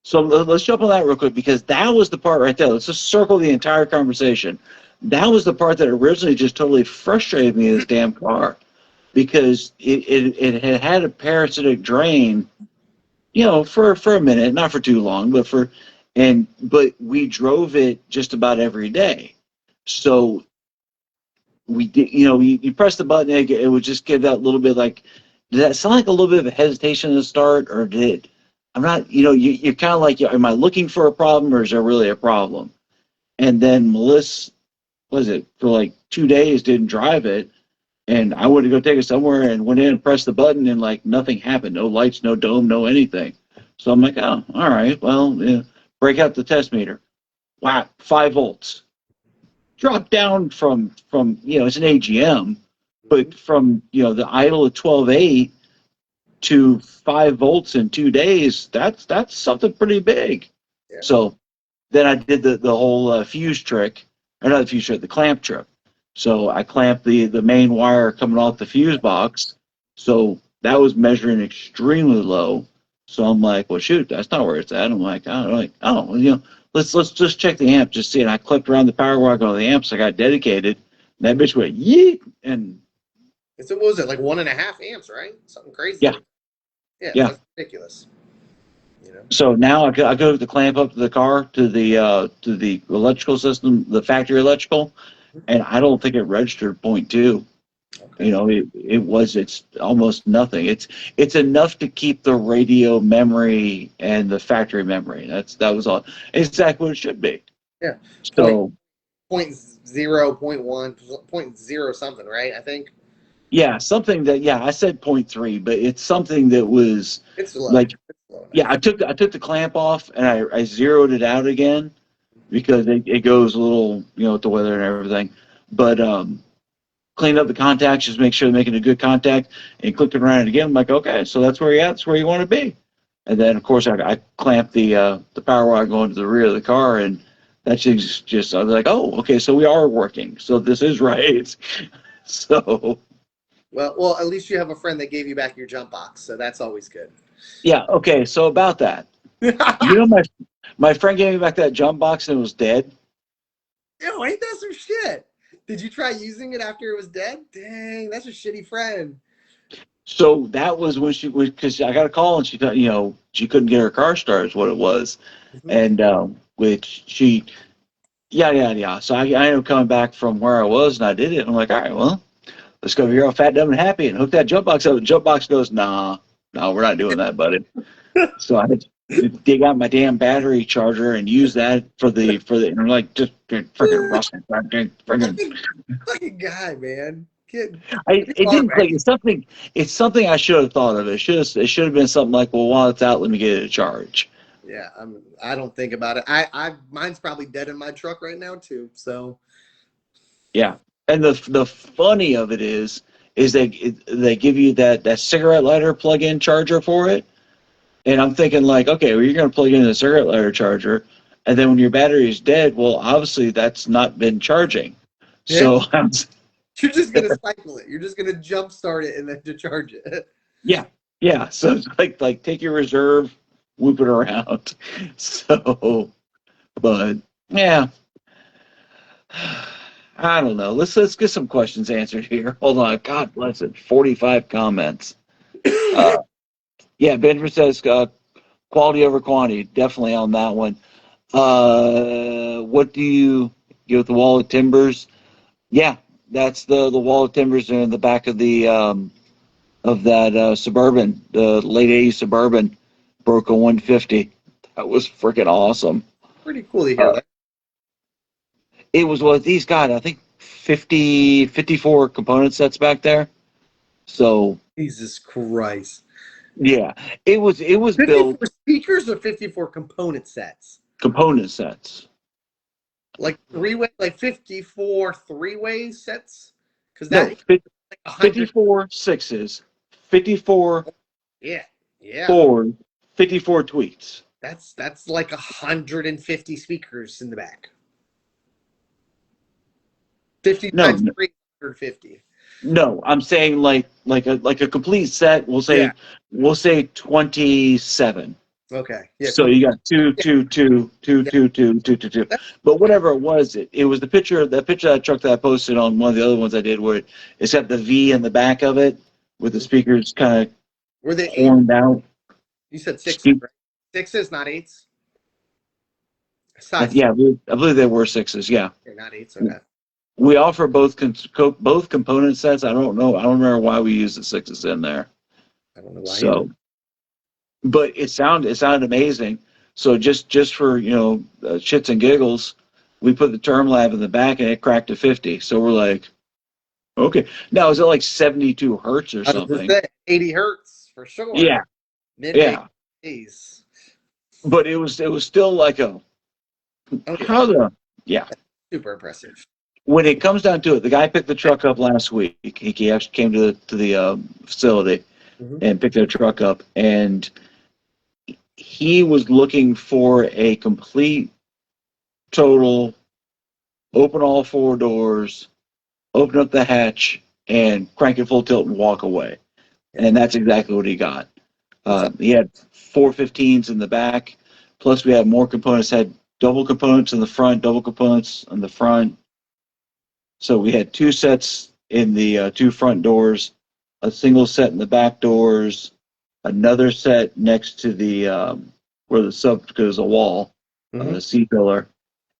So let's jump on that real quick because that was the part right there. Let's just circle the entire conversation. That was the part that originally just totally frustrated me in this damn car because it had a parasitic drain, for a minute, not for too long, but we drove it just about every day. So we did, you press the button, it would just give that little bit did that sound like a little bit of a hesitation to start, or I'm not, you're kind of like, am I looking for a problem or is there really a problem? And then Melissa, was it for 2 days, didn't drive it. And I went to go take it somewhere and went in and pressed the button and nothing happened. No lights, no dome, no anything. So I'm like, oh, all right, well, break out the test meter. Wow, 5 volts. Drop down from it's an AGM, but from the idle at 12.8 to 5 volts in 2 days, that's something pretty big. Yeah. So then I did the whole fuse trick, or not the fuse trick, the clamp trick. So I clamped the main wire coming off the fuse box. So that was measuring extremely low. So I'm like, well, shoot, that's not where it's at. I'm like, let's just check the amp, just see. And I clipped around the power wire on the amps. I got dedicated. And that bitch went yeet, and So what was it, like 1.5 amps, right? Something crazy. yeah, Yeah, yeah. that's ridiculous. So now I go to clamp up the car to the electrical system, the factory electrical, and I don't think it registered .2. Okay. It's almost nothing. It's enough to keep the radio memory and the factory memory. That was all. It's exactly what it should be. Yeah. So Point 0, point 1, point 0 something, right? I think yeah, something I said .3, but it's something that was it's low. like, It's low enough. yeah, I took the clamp off and I zeroed it out again because it goes a little, with the weather and everything. But cleaned up the contacts, just make sure they're making a good contact, and clicked it around it again. I'm like, okay, so that's where you're at. That's where you want to be. And then, of course, I clamped the power wire going to the rear of the car, and that's just I was like, oh, okay, so we are working. So this is right. So Well, at least you have a friend that gave you back your jump box, so that's always good. Yeah. Okay. So about that, you know, my friend gave me back that jump box and it was dead. Yo, ain't that some shit? Did you try using it after it was dead? Dang, that's a shitty friend. So that was when she was, because I got a call and she thought, she couldn't get her car started, is what it was. Mhm. And which she, yeah, yeah, yeah. So I ended up coming back from where I was and I did it. And I'm like, all right, well, let's go over here all fat, dumb, and happy and hook that jump box up. And jump box goes, nah, no, we're not doing that, buddy. So I had to dig out my damn battery charger and use that and I'm like, just freaking rusting, freaking. Fucking guy, man. Kid, It didn't click. It's something I should have thought of. It should have been something like, well, while it's out, let me get it a charge. Yeah, I don't think about it. Mine's probably dead in my truck right now too. So Yeah. And the funny of it is they give you that cigarette lighter plug-in charger for it. And I'm thinking like, okay, well, you're going to plug in a cigarette lighter charger, and then when your battery is dead, well, obviously that's not been charging. yeah, So you're just gonna cycle it. You're just gonna jump start it and then to charge it. yeah, yeah. So it's like take your reserve, whoop it around. So, but yeah, I don't know. Let's get some questions answered here. Hold on. God bless it. 45 comments. Uh, yeah, Benjamin says quality over quantity. Definitely on that one. What do you get with the wall of timbers? Yeah, that's the wall of timbers in the back of that Suburban, the late '80s Suburban, broke a 150. That was freaking awesome. Pretty cool to hear Uh, that. it was what these got, I think 54 component sets back there. So Jesus Christ. yeah, it was built 54 speakers or 54 component sets? component sets. Like three-way, like 54 three-way sets? Because that No, is like 100. 54 sixes, 54 Yeah, yeah. fours, 54 tweets. That's like 150 speakers in the back. 50 No, times 350. no, I'm saying like a complete set. Yeah. We'll say 27. Okay. Yeah. So you got two, Yeah. two, two, two, Yeah. two, two, two, two, two. But whatever it was, it was that picture of that truck that I posted on one of the other ones I did, where it's got the V in the back of it, with the speakers kind of Were they eight? horned out. You said sixes, right? Sixes, not eights. Size. Yeah, I believe they were sixes. Yeah, Okay, not eights. Okay. we offer both component sets. I don't know. I don't remember why we used the sixes in there. I don't know why either. So, but it sounded amazing. So just for shits and giggles, we put the term lab in the back and it cracked to 50. So we're like, okay. Now is it like 72 hertz or I was just something? saying, 80 hertz for sure. Yeah, Mid yeah. 80s. But it was still like Oh, yeah. how the yeah. Super impressive. When it comes down to it, the guy picked the truck up last week. He actually came to the facility Mhm. and picked the truck up, and he was looking for a complete, total, open all four doors, open up the hatch, and crank it full tilt and walk away. And that's exactly what he got. He had 415s in the back, plus we had more components. Had double components in the front, double components on the front. So we had two sets in the two front doors, a single set in the back doors, another set next to the where the sub goes a wall, Mhm. the C pillar,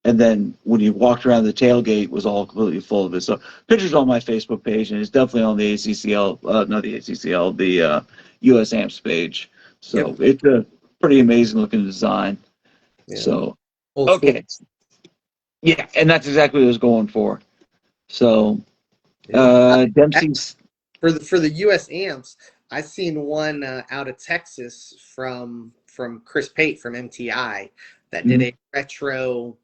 and then when you walked around the tailgate was all completely full of it. So pictures on my Facebook page, and it's definitely on the ACCL, not the ACCL, the US AMPS page. So Yep. it's a pretty amazing looking design. Yeah. So Old school. okay, yeah, and that's exactly what I was going for. So Yeah. Dempsey's. For the US amps, I seen one out of Texas from Chris Pate from MTI that did Mhm. a retro,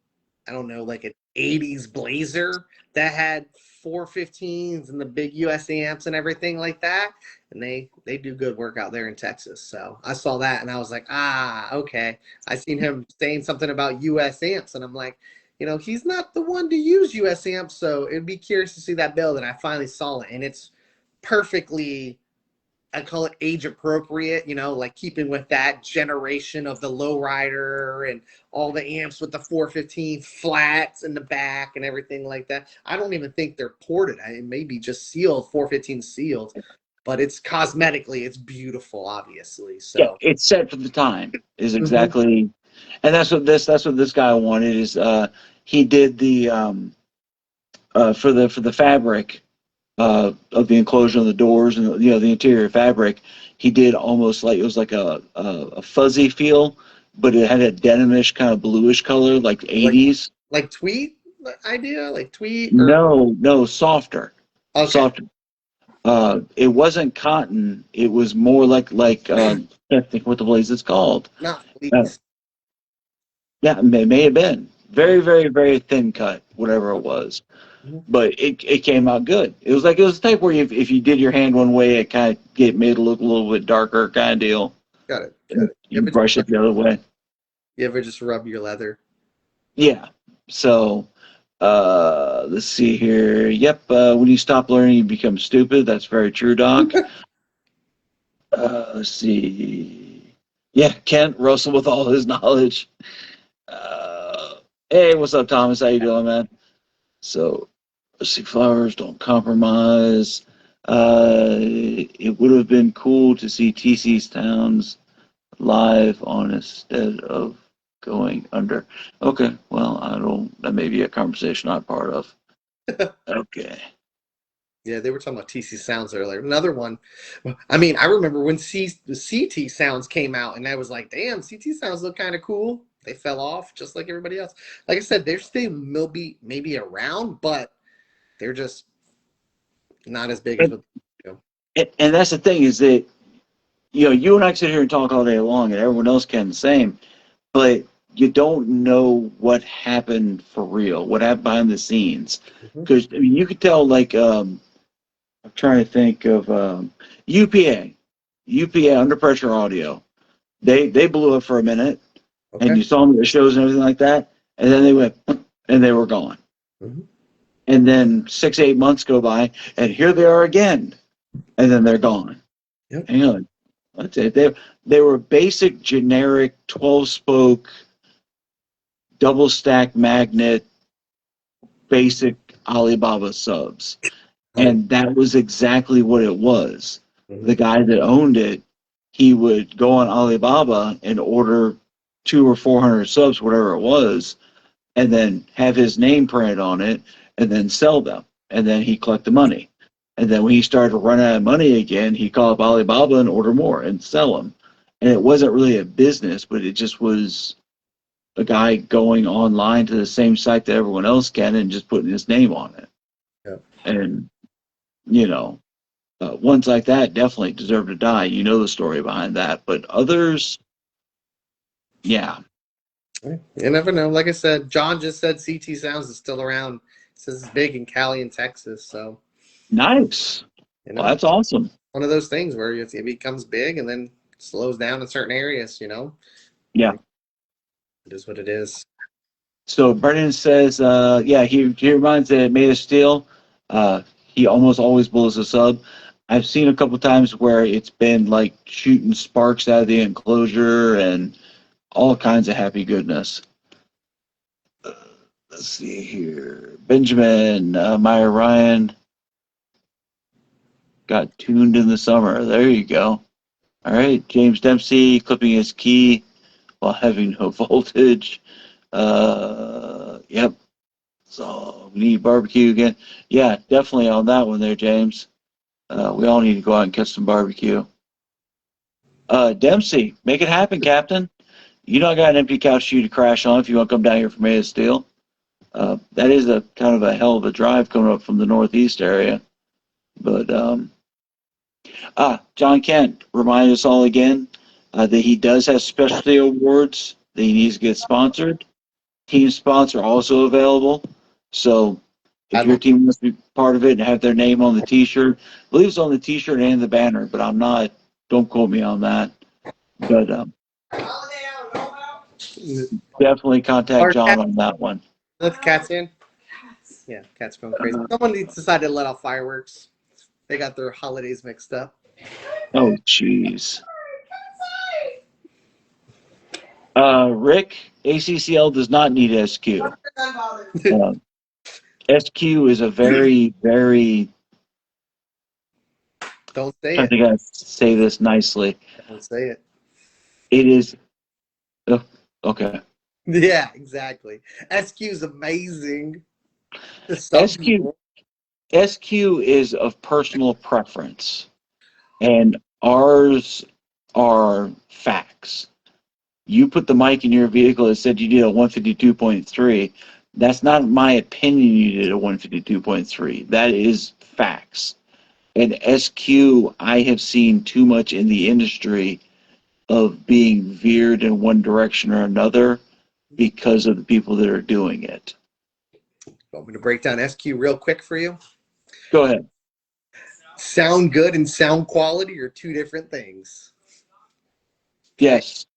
I don't know, like an 80s Blazer that had 415s and the big US amps and everything like that. And they do good work out there in Texas. So I saw that and I was like, okay. I seen him saying something about US amps and I'm like, he's not the one to use US amps, so it'd be curious to see that build. And I finally saw it, and it's perfectly I call it age appropriate, like keeping with that generation of the lowrider and all the amps with the 415 flats in the back and everything like that. I don't even think they're ported. It may be just sealed, 415 sealed, but it's cosmetically, it's beautiful, obviously. Yeah, So, it's set for the time is mhm. exactly, and that's what this guy wanted is he did the for the fabric of the enclosure and the doors and the interior fabric. He did almost like it was like a fuzzy feel, but it had a denimish kind of bluish color like like 80s. like tweet idea, like tweet or No, no, softer, okay, softer. It wasn't cotton. It was more like I think what the blaze is called. not Uh, fleece. yeah, may have been very, very, very thin cut, whatever it was. Mhm. But it came out good. It was the type where if you did your hand one way, it kind of made it look a little bit darker kind of deal. Got it, got And it. you brush it the other way. You ever just rub your leather? Yeah. So let's see here. Yep. When you stop learning, you become stupid. That's very true, Doc. Let's see. Yeah, Kent Russell with all his knowledge. Uh, hey, what's up, Thomas? How you doing, man? So let's see. Flowers don't compromise. It would have been cool to see TC's Towns live on instead of going under. Okay, well, I don't. That may be a conversation I'm part of. Okay. Yeah, they were talking about TC Sounds earlier. Another one. I mean, I remember when the CT Sounds came out, and I was like, "Damn, CT Sounds look kind of cool." They fell off just like everybody else. Like I said, they're still maybe around, but they're just not as big as And, what. You know. and that's the thing is that you and I can sit here and talk all day long, and everyone else can the same, but you don't know what happened for real, what happened behind the scenes, Mhm. because I mean, you could tell like I'm trying to think of UPA, UPA Under Pressure Audio. They blew up for a minute, and Okay. you saw them at the shows and everything like that, and then they went and they were gone. Mhm. And then 6 8 months go by, and here they are again, and then they're gone. Yep. Hang on, that's it. They were basic, generic 12-spoke, double stack magnet, basic Alibaba subs, Right. and that was exactly what it was. The Mhm. guy that owned it, he would go on Alibaba and order 200 or 400 subs, whatever it was, and then have his name printed on it, and then sell them, and then he collect the money. And then when he started to run out of money again, he called up Alibaba and order more and sell them. And it wasn't really a business, but it just was a guy going online to the same site that everyone else can and just putting his name on it. Yep. And you know, ones like that definitely deserve to die. You know the story behind that, but others, yeah, You never know. Like I said, John just said CT Sounds is still around. It says it's big in Cali and Texas. So, nice. you Well, know, that's awesome. one of those things where it becomes big and then slows down in certain areas. Yeah. Like, it is what it is. So Brennan says, yeah, he reminds that Made of Steel. He almost always blows a sub. I've seen a couple times where it's been like shooting sparks out of the enclosure and all kinds of happy goodness. Let's see here. Benjamin Meyer Ryan got tuned in the summer. There you go. All right. James Dempsey clipping his key while having no voltage. Yep. So we need barbecue again. Yeah, definitely on that one there, James. We all need to go out and catch some barbecue. Dempsey, make it happen, Captain. You know I got an empty couch for you to crash on if you want to come down here for May of Steel. That is a kind of a hell of a drive coming up from the northeast area. But John Kent remind us all again that he does have specialty awards that he needs to get sponsored. Team sponsor also available. So if I your love team wants to be part of it and have their name on the T-shirt, I believe it's on the T-shirt and the banner, but I'm not. Don't quote me on that. But definitely contact our John cat. on that one. Let the cats in. Yeah, cats going crazy. Someone decided to let off fireworks. They got their holidays mixed up. Oh, jeez. Rick, ACCL does not need SQ. Uh, SQ is a very, very, Don't say I it. think I say this nicely. Don't say it. It is, okay. Yeah, exactly. SQ is amazing to some SQ, people. SQ is of personal preference, and ours are facts. You put the mic in your vehicle that said you did a 152.3. That's not my opinion you did a 152.3. That is facts. And SQ, I have seen too much in the industry of being veered in one direction or another because of the people that are doing it. Want me to break down SQ real quick for you? Go ahead. Sound good and sound quality are two different things. Okay. Yes. Sound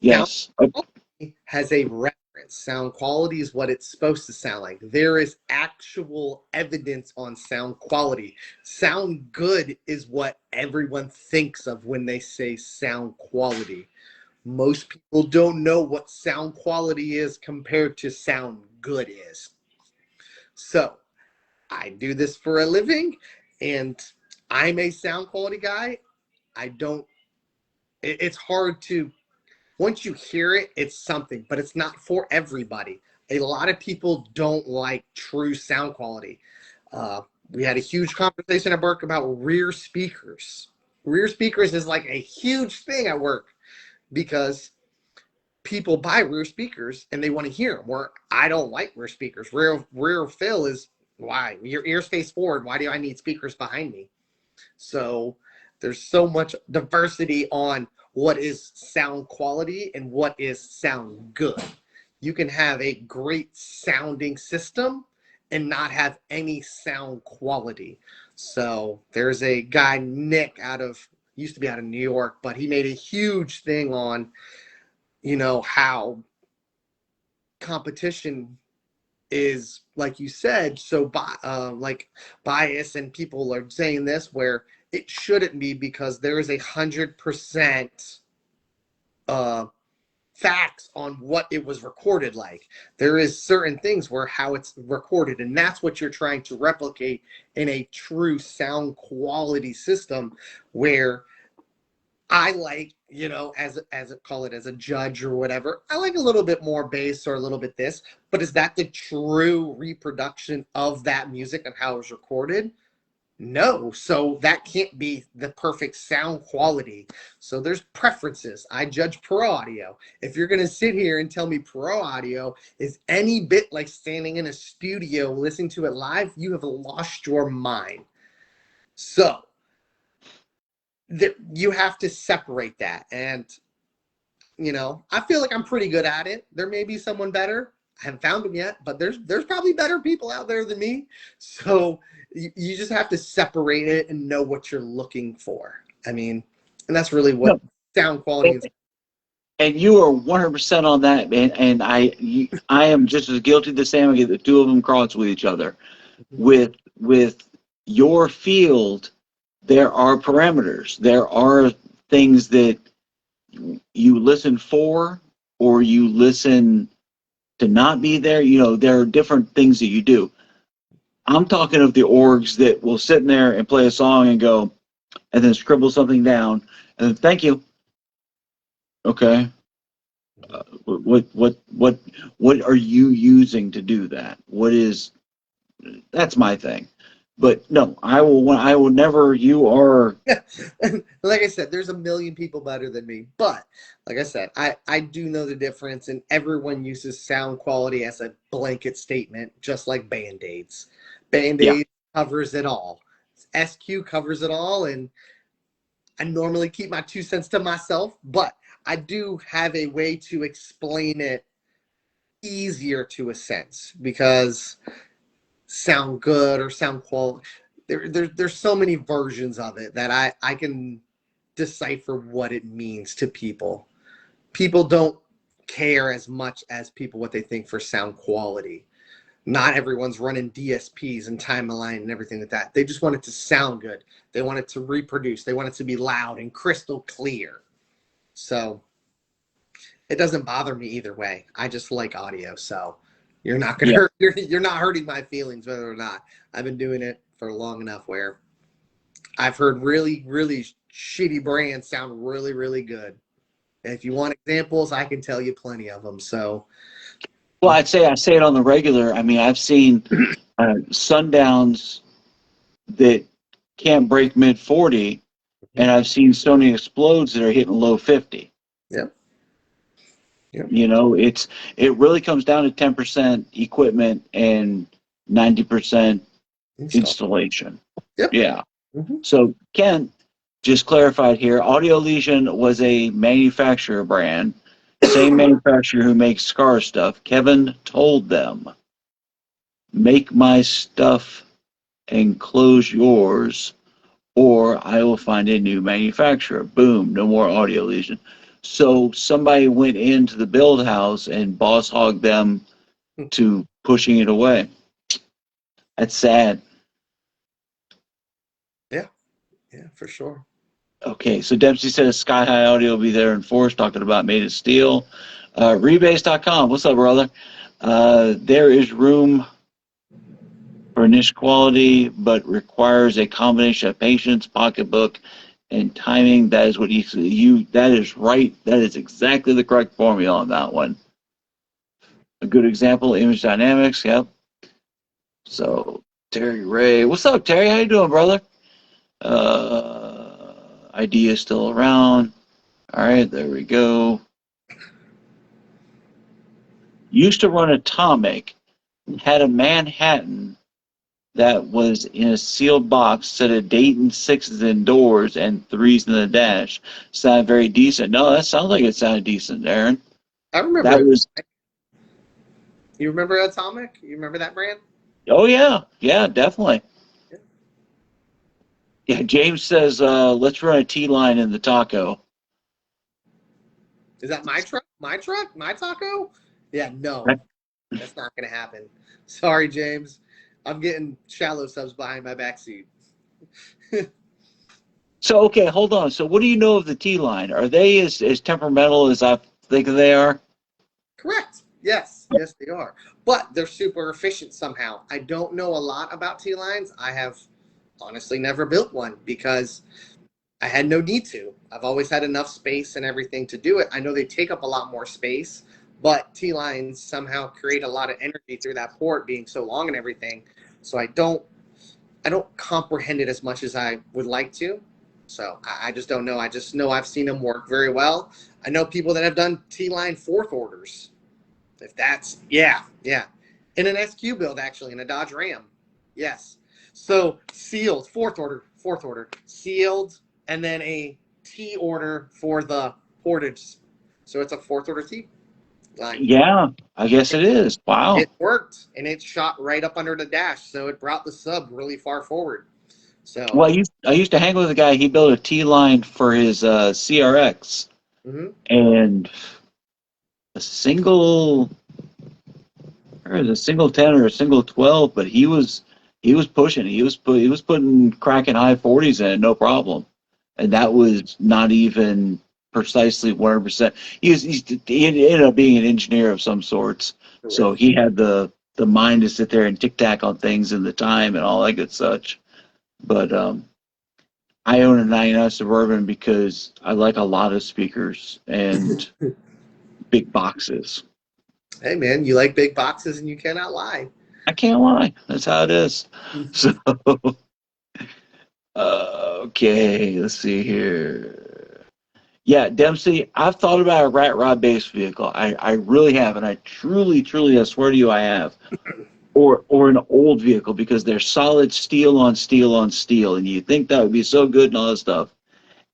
Yes. quality has a reference. Sound quality is what it's supposed to sound like. There is actual evidence on sound quality. Sound good is what everyone thinks of when they say sound quality. Most people don't know what sound quality is compared to sound good is. So I do this for a living, and I'm a sound quality guy. I don't, it's hard to, once you hear it, it's something, but it's not for everybody. A lot of people don't like true sound quality. We had a huge conversation at work about rear speakers. Rear speakers is like a huge thing at work because people buy rear speakers and they want to hear them. Where I don't like rear speakers. Rear fill is why your ears face forward. Why do I need speakers behind me? So there's so much diversity on what is sound quality and what is sound good. You can have a great sounding system and not have any sound quality. So there's a guy, Nick, used to be out of New York, but he made a huge thing on, how competition is, like you said, so like bias, and people are saying this where it shouldn't be because there is 100% facts on what it was recorded like. There is certain things where how it's recorded, and that's what you're trying to replicate in a true sound quality system where I like, call it as a judge or whatever. I like a little bit more bass or a little bit this, but is that the true reproduction of that music and how it was recorded? No. So that can't be the perfect sound quality. So there's preferences. I judge pro audio. If you're going to sit here and tell me pro audio is any bit like standing in a studio listening to it live, you have lost your mind. So you have to separate that. And, I feel like I'm pretty good at it. There may be someone better. I haven't found them yet, but there's probably better people out there than me. So you just have to separate it and know what you're looking for. I mean, and that's really what No. sound quality is. And you are 100% on that, man. And I am just as guilty the same. I get the two of them cross with each other. With your field, there are parameters. There are things that you listen for, or you listen to not be there. There are different things that you do. I'm talking of the orgs that will sit in there and play a song and go, and then scribble something down, and then thank you. Okay. What are you using to do that? That's my thing. But no, I will never. You are. Like I said, there's a million people better than me. But like I said, I do know the difference, and everyone uses sound quality as a blanket statement, just like Band-Aids. Yeah. Band-Aid covers it all. SQ covers it all, and I normally keep my 2 cents to myself, but I do have a way to explain it easier to a sense because sound good or sound quality. There's so many versions of it that I can decipher what it means to people. People don't care as much as people what they think for sound quality. Not everyone's running DSPs and timeline and everything like that. They just want it to sound good. They want it to reproduce. They want it to be loud and crystal clear. So it doesn't bother me either way. I just like audio. So you're not gonna hurt. You're not hurting my feelings whether or not. I've been doing it for long enough where I've heard really, really shitty brands sound really, really good. And if you want examples, I can tell you plenty of them. So. Well, I say it on the regular. I mean, I've seen sundowns that can't break mid 40, and I've seen Sony Explodes that are hitting low 50. Yep. You know, it really comes down to 10% equipment and 90% installation. Yep. Yeah. So Ken just clarified here, Audio Legion was a manufacturer brand. Same manufacturer who makes Scar stuff. Kevin told them, make my stuff and close yours, or I will find a new manufacturer. Boom, no more Audio Legion. So somebody went into the build house and boss hogged them to pushing it away. That's sad. Yeah, for sure. Okay, so Dempsey says Sky High Audio will be there in force, talking about Made of Steel. Rebase.com, what's up, brother? There is room for niche quality, but requires a combination of patience, pocketbook, and timing. That is what that is right. That is exactly the correct formula on that one. A good example, Image Dynamics, yep. So, Terry Ray. What's up, Terry? How you doing, brother? ID is still around. All right, there we go. Used to run Atomic, had a Manhattan that was in a sealed box, set of Dayton 6s indoors and 3s in the dash. Sounded very decent. No, that sounds like it sounded decent, Aaron. I remember that. You remember Atomic? You remember that brand? Oh, yeah. Yeah, definitely. Yeah, James says, let's run a T-line in the taco. Is that my truck? My truck? My taco? Yeah, no. That's not going to happen. Sorry, James. I'm getting shallow subs behind my backseat. So, okay, hold on. So what do you know of the T-line? Are they as temperamental as I think they are? Correct. Yes. Yes, they are. But they're super efficient somehow. I don't know a lot about T-lines. I have honestly never built one because I had no need to. I've always had enough space and everything to do it. I know they take up a lot more space, but T-lines somehow create a lot of energy through that port being so long and everything. So I don't comprehend it as much as I would like to. So I just don't know. I just know I've seen them work very well. I know people that have done T-line fourth orders. If that's, yeah. In an SQ build, actually, in a Dodge Ram. Yes. So sealed, fourth order, sealed, and then a T order for the portage. So it's a fourth order T line. Yeah, I guess it is. Wow. It worked, and it shot right up under the dash, so it brought the sub really far forward. So, well, I used to hang with a guy. He built a T-line for his CRX, and a single 10 or a single 12, but he was pushing. He was putting cracking high 40s in it, no problem, and that was not even precisely 100%. He ended up being an engineer of some sorts, so he had the mind to sit there and tic tac on things and the time and all that good such. But I own a 99 Suburban because I like a lot of speakers and big boxes. Hey, man, you like big boxes and you cannot lie. I can't lie. That's how it is. So, okay, let's see here. Yeah, Dempsey, I've thought about a rat rod based vehicle. I really have, and I truly, I swear to you, I have. Or an old vehicle, because they're solid steel on steel on steel, and you think that would be so good and all that stuff.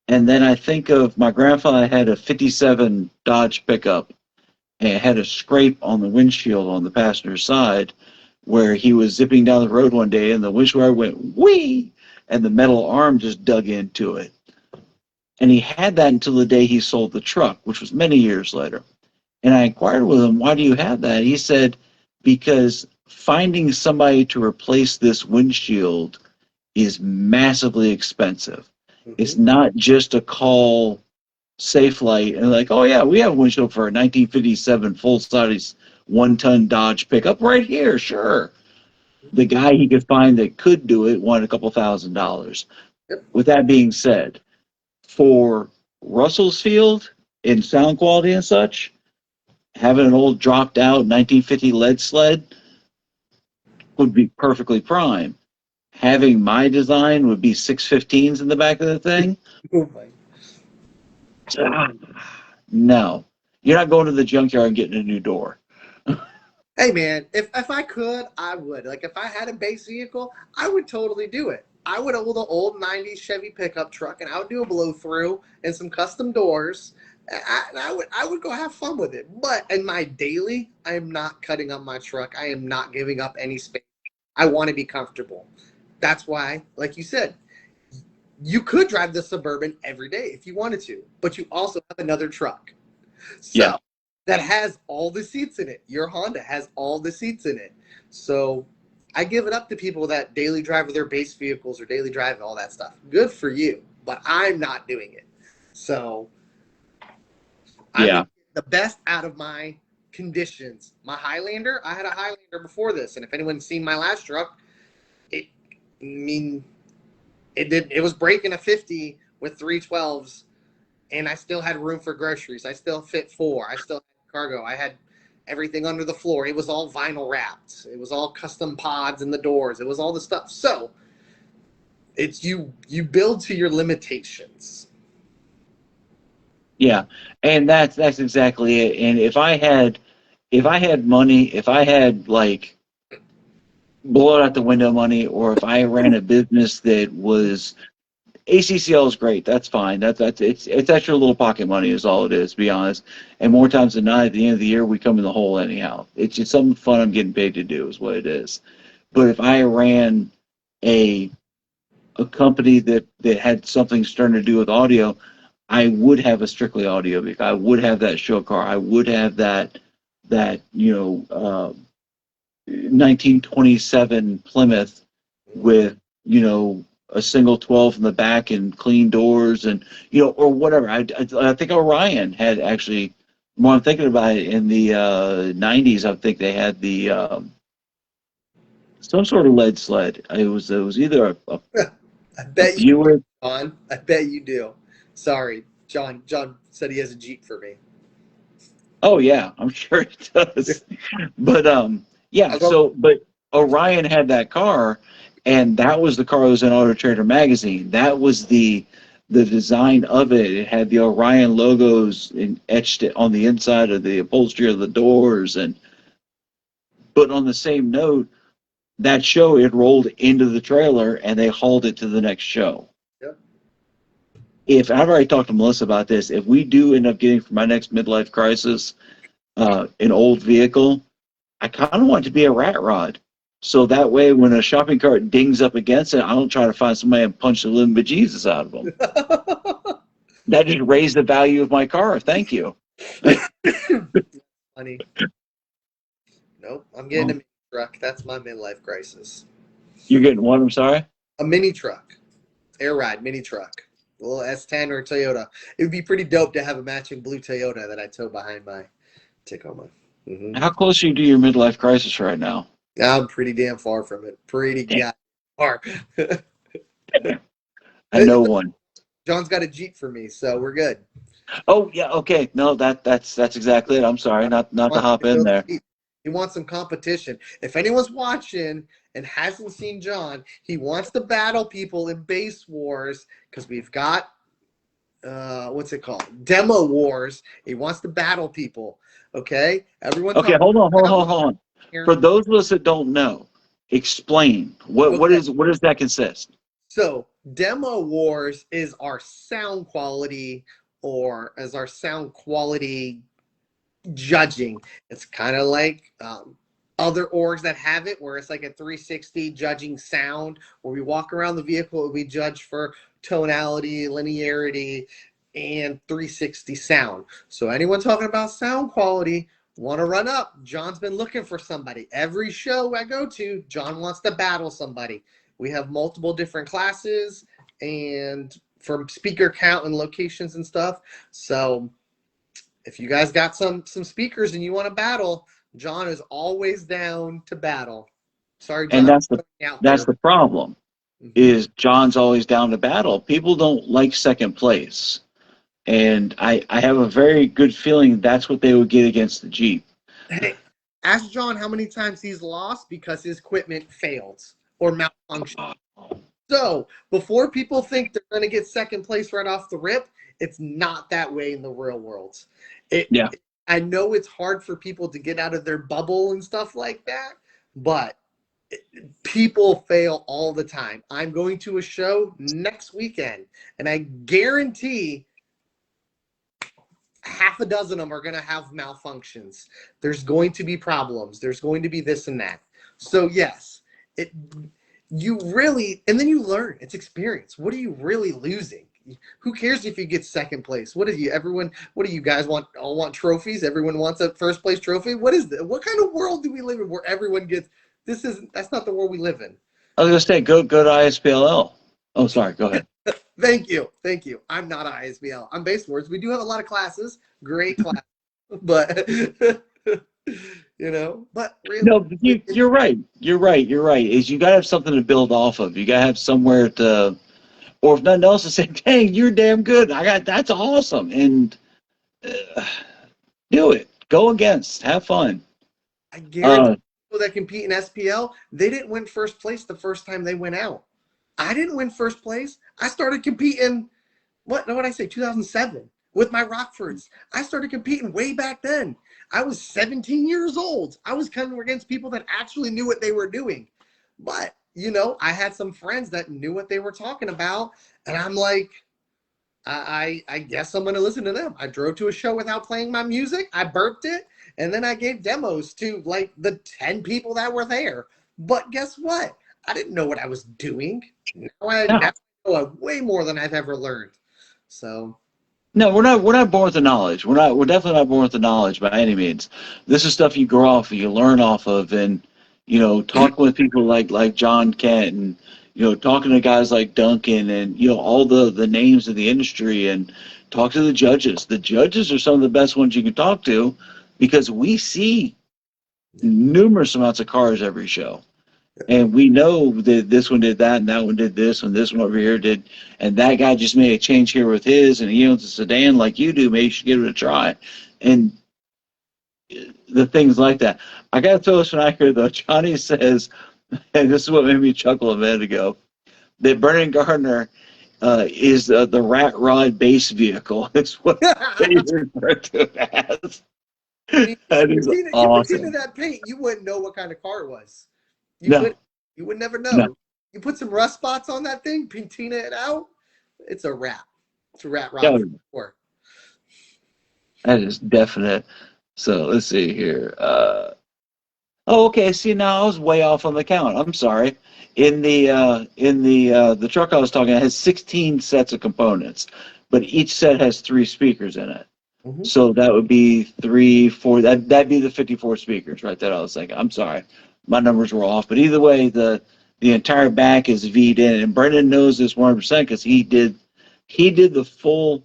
And then I think of my grandfather had a 57 Dodge pickup, and it had a scrape on the windshield on the passenger side, where he was zipping down the road one day, and the windshield went whee, and the metal arm just dug into it. And he had that until the day he sold the truck, which was many years later. And I inquired with him, why do you have that? He said, because finding somebody to replace this windshield is massively expensive. It's Hmm. not just a call Safelite and like, oh yeah, we have a windshield for a 1957 full-size 1-ton Dodge pickup right here, sure. The guy he could find that could do it wanted a couple $1,000s. Yep. With that being said, for Russell's Field in sound quality and such, having an old dropped out 1950 lead sled would be perfectly prime. Having my design would be 615s in the back of the thing. Oh my. Ah, no, you're not going to the junkyard and getting a new door. Hey man, if I could, I would. Like if I had a base vehicle, I would totally do it. I would hold an old '90s Chevy pickup truck, and I would do a blow through and some custom doors. And I would go have fun with it. But in my daily, I am not cutting up my truck. I am not giving up any space. I want to be comfortable. That's why, like you said, you could drive the Suburban every day if you wanted to, but you also have another truck. So Yeah, that has all the seats in it. Your Honda has all the seats in it. So I give it up to people that daily drive with their base vehicles or daily drive and all that stuff. Good for you, but I'm not doing it. So I'm yeah, gonna get the best out of my conditions. My Highlander, I had a Highlander before this, and if anyone's seen my last truck, it I mean it was breaking a 50 with 312s, and I still had room for groceries. I still fit four. I still had cargo. I had everything under the floor. It was all vinyl wrapped. It was all custom pods in the doors. It was all the stuff. So it's you build to your limitations. yeah, and that's exactly it. And if I had money, if I had like blow it out the window money, or if I ran a business that was ACCL is great. That's fine. That's it's extra little pocket money is all it is. To be honest, and more times than not, at the end of the year, we come in the hole anyhow. It's just something fun I'm getting paid to do is what it is. But if I ran a a company that had something starting to do with audio, I would have a strictly audio because I would have that show car. I would have that 1927 Plymouth with a single 12 in the back and clean doors and or whatever. I think Orion had actually. More I'm thinking about it in the 90s. I think they had the some sort of lead sled. It was either I a bet you do, Buick. John. I bet you do. Sorry, John. John said he has a Jeep for me. Oh yeah, I'm sure it does. But yeah. I'll go. But Orion had that car, and that was the car that was in Auto Trader magazine. That was the design of it. It had the Orion logos etched on the inside of the upholstery of the doors, and but on the same note, that show it rolled into the trailer, and they hauled it to the next show. Yep. If I've already talked to Melissa about this, if we do end up getting for my next midlife crisis an old vehicle, I kind of want it to be a rat rod. So that way, when a shopping cart dings up against it, I don't try to find somebody and punch the living bejesus out of them. That just raised the value of my car. Thank you. Funny. Nope. I'm getting a mini truck. That's my midlife crisis. You're getting one, I'm sorry? A mini truck, air ride mini truck, a little S10 or a Toyota. It would be pretty dope to have a matching blue Toyota that I tow behind my Tacoma. How close are you to your midlife crisis right now? I'm pretty damn far from it. Pretty Damn, goddamn far. I know one. John's got a Jeep for me, so we're good. Oh yeah, okay. No, that's exactly it. I'm sorry, not to Wants hop to in go there. Jeep. He wants some competition. If anyone's watching and hasn't seen John, he wants to battle people in base wars because we've got what's it called? Demo wars. He wants to battle people. Okay, everyone Okay, talk hold on. here. For those of us that don't know, explain Okay, what does that consist? so demo wars is our sound quality or as our sound quality judging. It's kind of like other orgs that have it, where it's like a 360 judging sound, where we walk around the vehicle and we judge for tonality, linearity, and 360 sound. So anyone talking about sound quality, Want to run up. John's been looking for somebody. Every show I go to, John wants to battle somebody. We have multiple different classes and from speaker count and locations and stuff. So if you guys got some speakers and you want to battle, John is always down to battle. Sorry, And John. that's the problem. Is John's always down to battle. People don't like second place. And I have a very good feeling that's what they would get against the Jeep. Hey, ask John how many times he's lost because his equipment failed or malfunctioned. So before people think they're going to get second place right off the rip, it's not that way in the real world. I know it's hard for people to get out of their bubble and stuff like that, but people fail all the time. I'm going to a show next weekend, and I guarantee half a dozen of them are going to have malfunctions. There's going to be problems. There's going to be this and that. So yes, you really, and then you learn. It's experience. What are you really losing? Who cares if you get second place? What do you guys want? All want trophies? Everyone wants a first place trophy? What is this? What kind of world do we live in where everyone gets, that's not the world we live in. I was going to say, go to ISPLL. Oh, sorry. Go ahead. Thank you. I'm not ISBL. I'm Base Words. We do have a lot of classes, great classes, but but really, no, you're right. You're right. Is you got to have something to build off of. You got to have somewhere to, or if nothing else, to say, "Dang, you're damn good. That's awesome," and do it. Go against. Have fun. I guarantee people that compete in SPL, they didn't win first place the first time they went out. I didn't win first place. I started competing, what did I say, 2007 with my Rockfords. I started competing way back then. I was 17 years old. I was coming against people that actually knew what they were doing. But, I had some friends that knew what they were talking about. And I'm like, I guess I'm going to listen to them. I drove to a show without playing my music. I burped it. And then I gave demos to like the 10 people that were there. But guess what? I didn't know what I was doing. Now I know way more than I've ever learned. So no, we're not born with the knowledge. We're definitely not born with the knowledge by any means. This is stuff you grow off of, you learn off of, and talking with people like John Kent, and talking to guys like Duncan, and all the names of the industry, and talk to the judges. The judges are some of the best ones you can talk to because we see numerous amounts of cars every show. And we know that this one did that, and that one did this, and this one over here did, and that guy just made a change here with his, and he owns a sedan like you do. Maybe you should give it a try, and the things like that. I got to throw this one out here though. Johnny says, and this is what made me chuckle a minute ago, that Brennan Gardner is the rat rod base vehicle. It's what they refer to it as. That is awesome. You put into that paint, you wouldn't know what kind of car it was. You would never know. No. You put some rust spots on that thing, patina it out, it's a wrap. It's a rat rod. That is definite. So let's see here. Okay. See, now I was way off on the count. I'm sorry. In the truck I was talking, it has 16 sets of components, but each set has 3 speakers in it. Mm-hmm. So that would be 3, 4. That'd be the 54 speakers, right? That I was thinking. I'm sorry. My numbers were off, but either way, the entire back is V'd in, and Brendan knows this 100% because he did the full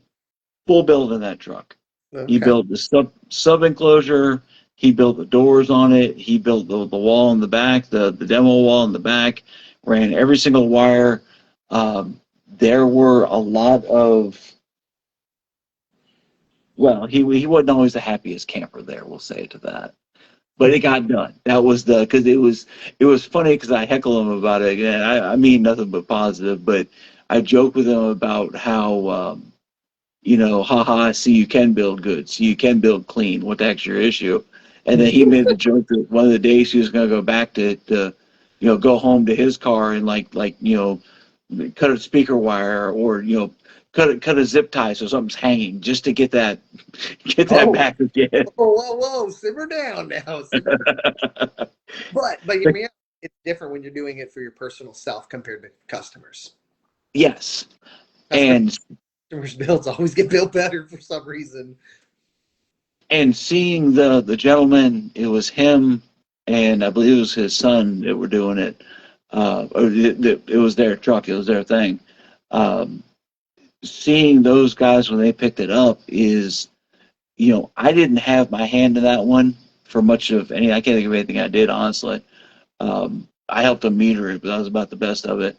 build in that truck. Okay. He built the sub enclosure. He built the doors on it. He built the wall in the back, the demo wall in the back. Ran every single wire. There were a lot of. Well, he wasn't always the happiest camper there. We'll say to that. But it got done. That was because it was funny because I heckle him about it. And I mean nothing but positive, but I joke with him about how, haha, I see you can build good, so you can build clean. What the heck's your issue? And then he made the joke that one of the days he was going to go back to go home to his car and cut a speaker wire or, cut a zip tie so something's hanging just to get that back again. Whoa, simmer down now. But it's different when you're doing it for your personal self compared to customers. Yes. And customers' builds always get built better for some reason. And seeing the gentleman, it was him, and I believe it was his son that were doing it. Or it was their truck, it was their thing. Um, Seeing those guys when they picked it up is, I didn't have my hand in that one for much of any. I can't think of anything I did, honestly. I helped them meter it, but that was about the best of it.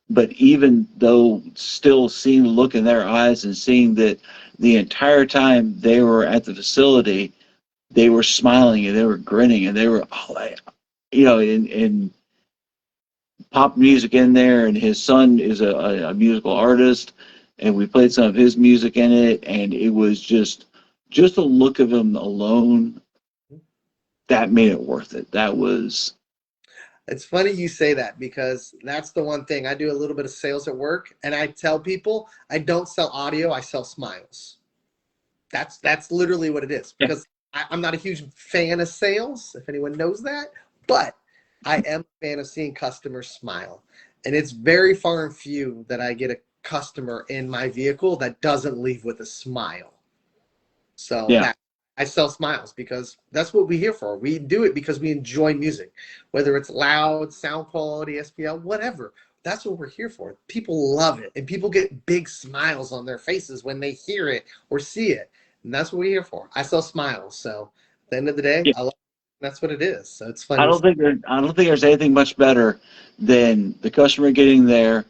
But even though still seeing the look in their eyes and seeing that the entire time they were at the facility, they were smiling and they were grinning and they were, and pop music in there. And his son is a musical artist, and we played some of his music in it, and it was just the look of him alone that made it worth it. That was. It's funny you say that because that's the one thing. I do a little bit of sales at work, and I tell people I don't sell audio, I sell smiles. That's literally what it is, Yeah. because I'm not a huge fan of sales, if anyone knows that, but I am a fan of seeing customers smile. And it's very far and few that I get a customer in my vehicle that doesn't leave with a smile. So Yeah. that I sell smiles because that's what we're here for. We do it because we enjoy music, whether it's loud, sound quality, SPL, whatever. That's what we're here for. People love it, and people get big smiles on their faces when they hear it or see it, and that's what we're here for. I sell smiles, so at the end of the day, Yeah. I love. That's what it is. So it's fun. I don't think there's anything much better than the customer getting there,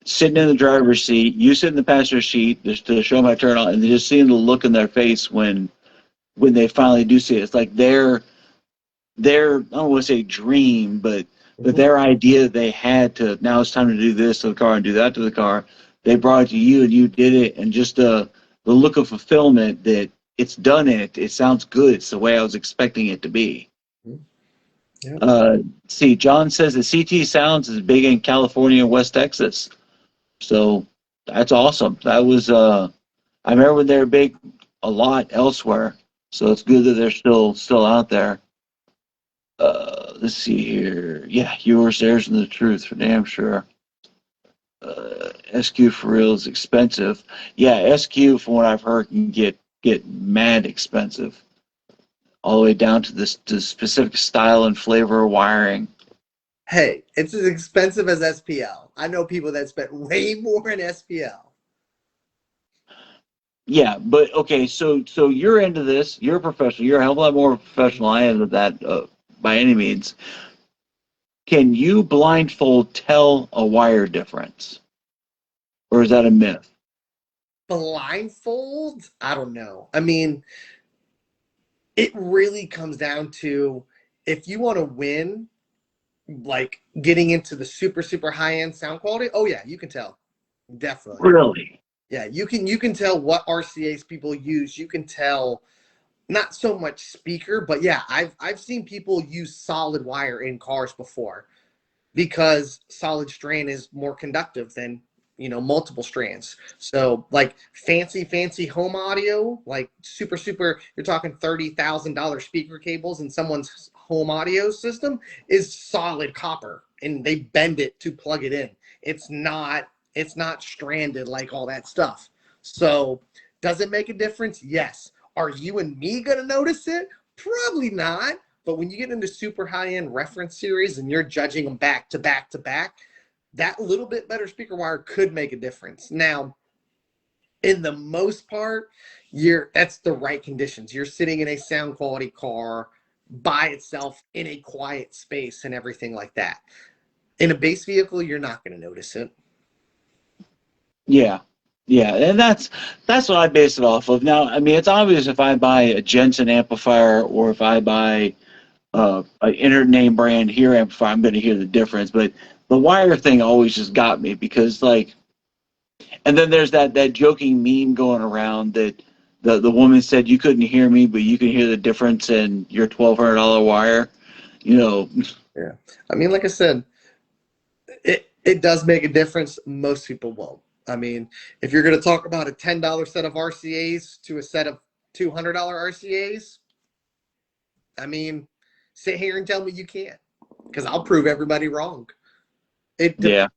sitting in the driver's seat, you sit in the passenger seat just to show my turn on, and just seeing the look in their face when they finally do see it. It's like their I don't want to say dream, but Mhm. their idea they had to, now it's time to do this to the car and do that to the car. They brought it to you and you did it, and just the look of fulfillment that it's done, and it sounds good. It's the way I was expecting it to be. Yeah. See, John says that CT Sounds is big in California and West Texas. So that's awesome. That was I remember when they were big a lot elsewhere. So it's good that they're still out there. Let's see here. Yeah, yours, theirs, and the truth for damn sure. SQ for real is expensive. Yeah, SQ from what I've heard can get mad expensive, all the way down to this to specific style and flavor of wiring. Hey, it's as expensive as SPL. I know people that spent way more in SPL. Yeah, but okay, so you're into this. You're a professional. You're a hell of a lot more professional I am at that by any means. Can you blindfold tell a wire difference, or is that a myth? Blindfold? I don't know. I mean, it really comes down to if you want to win, like getting into the super high end sound quality. Oh yeah, you can tell. Definitely. Really? Yeah, you can tell what RCA's people use. You can tell not so much speaker, but yeah, I've seen people use solid wire in cars before because solid strand is more conductive than multiple strands. So like fancy home audio, like super, you're talking $30,000 speaker cables in someone's home audio system is solid copper, and they bend it to plug it in. It's not stranded like all that stuff. So does it make a difference? Yes. Are you and me gonna notice it? Probably not. But when you get into super high-end reference series and you're judging them back to back to back, that little bit better speaker wire could make a difference. Now, in the most part, that's the right conditions. You're sitting in a sound quality car by itself in a quiet space and everything like that. In a base vehicle, you're not going to notice it. Yeah, yeah, and that's what I base it off of. Now, I mean, it's obvious if I buy a Jensen amplifier or if I buy an inner name brand here amplifier, I'm going to hear the difference. But the wire thing always just got me because like, and then there's that joking meme going around that the woman said you couldn't hear me, but you can hear the difference in your $1,200 wire. You know, Yeah. I mean, like I said, it does make a difference. Most people won't. I mean, if you're going to talk about a $10 set of RCAs to a set of $200 RCAs, I mean, sit here and tell me you can't, because I'll prove everybody wrong. It depends yeah, on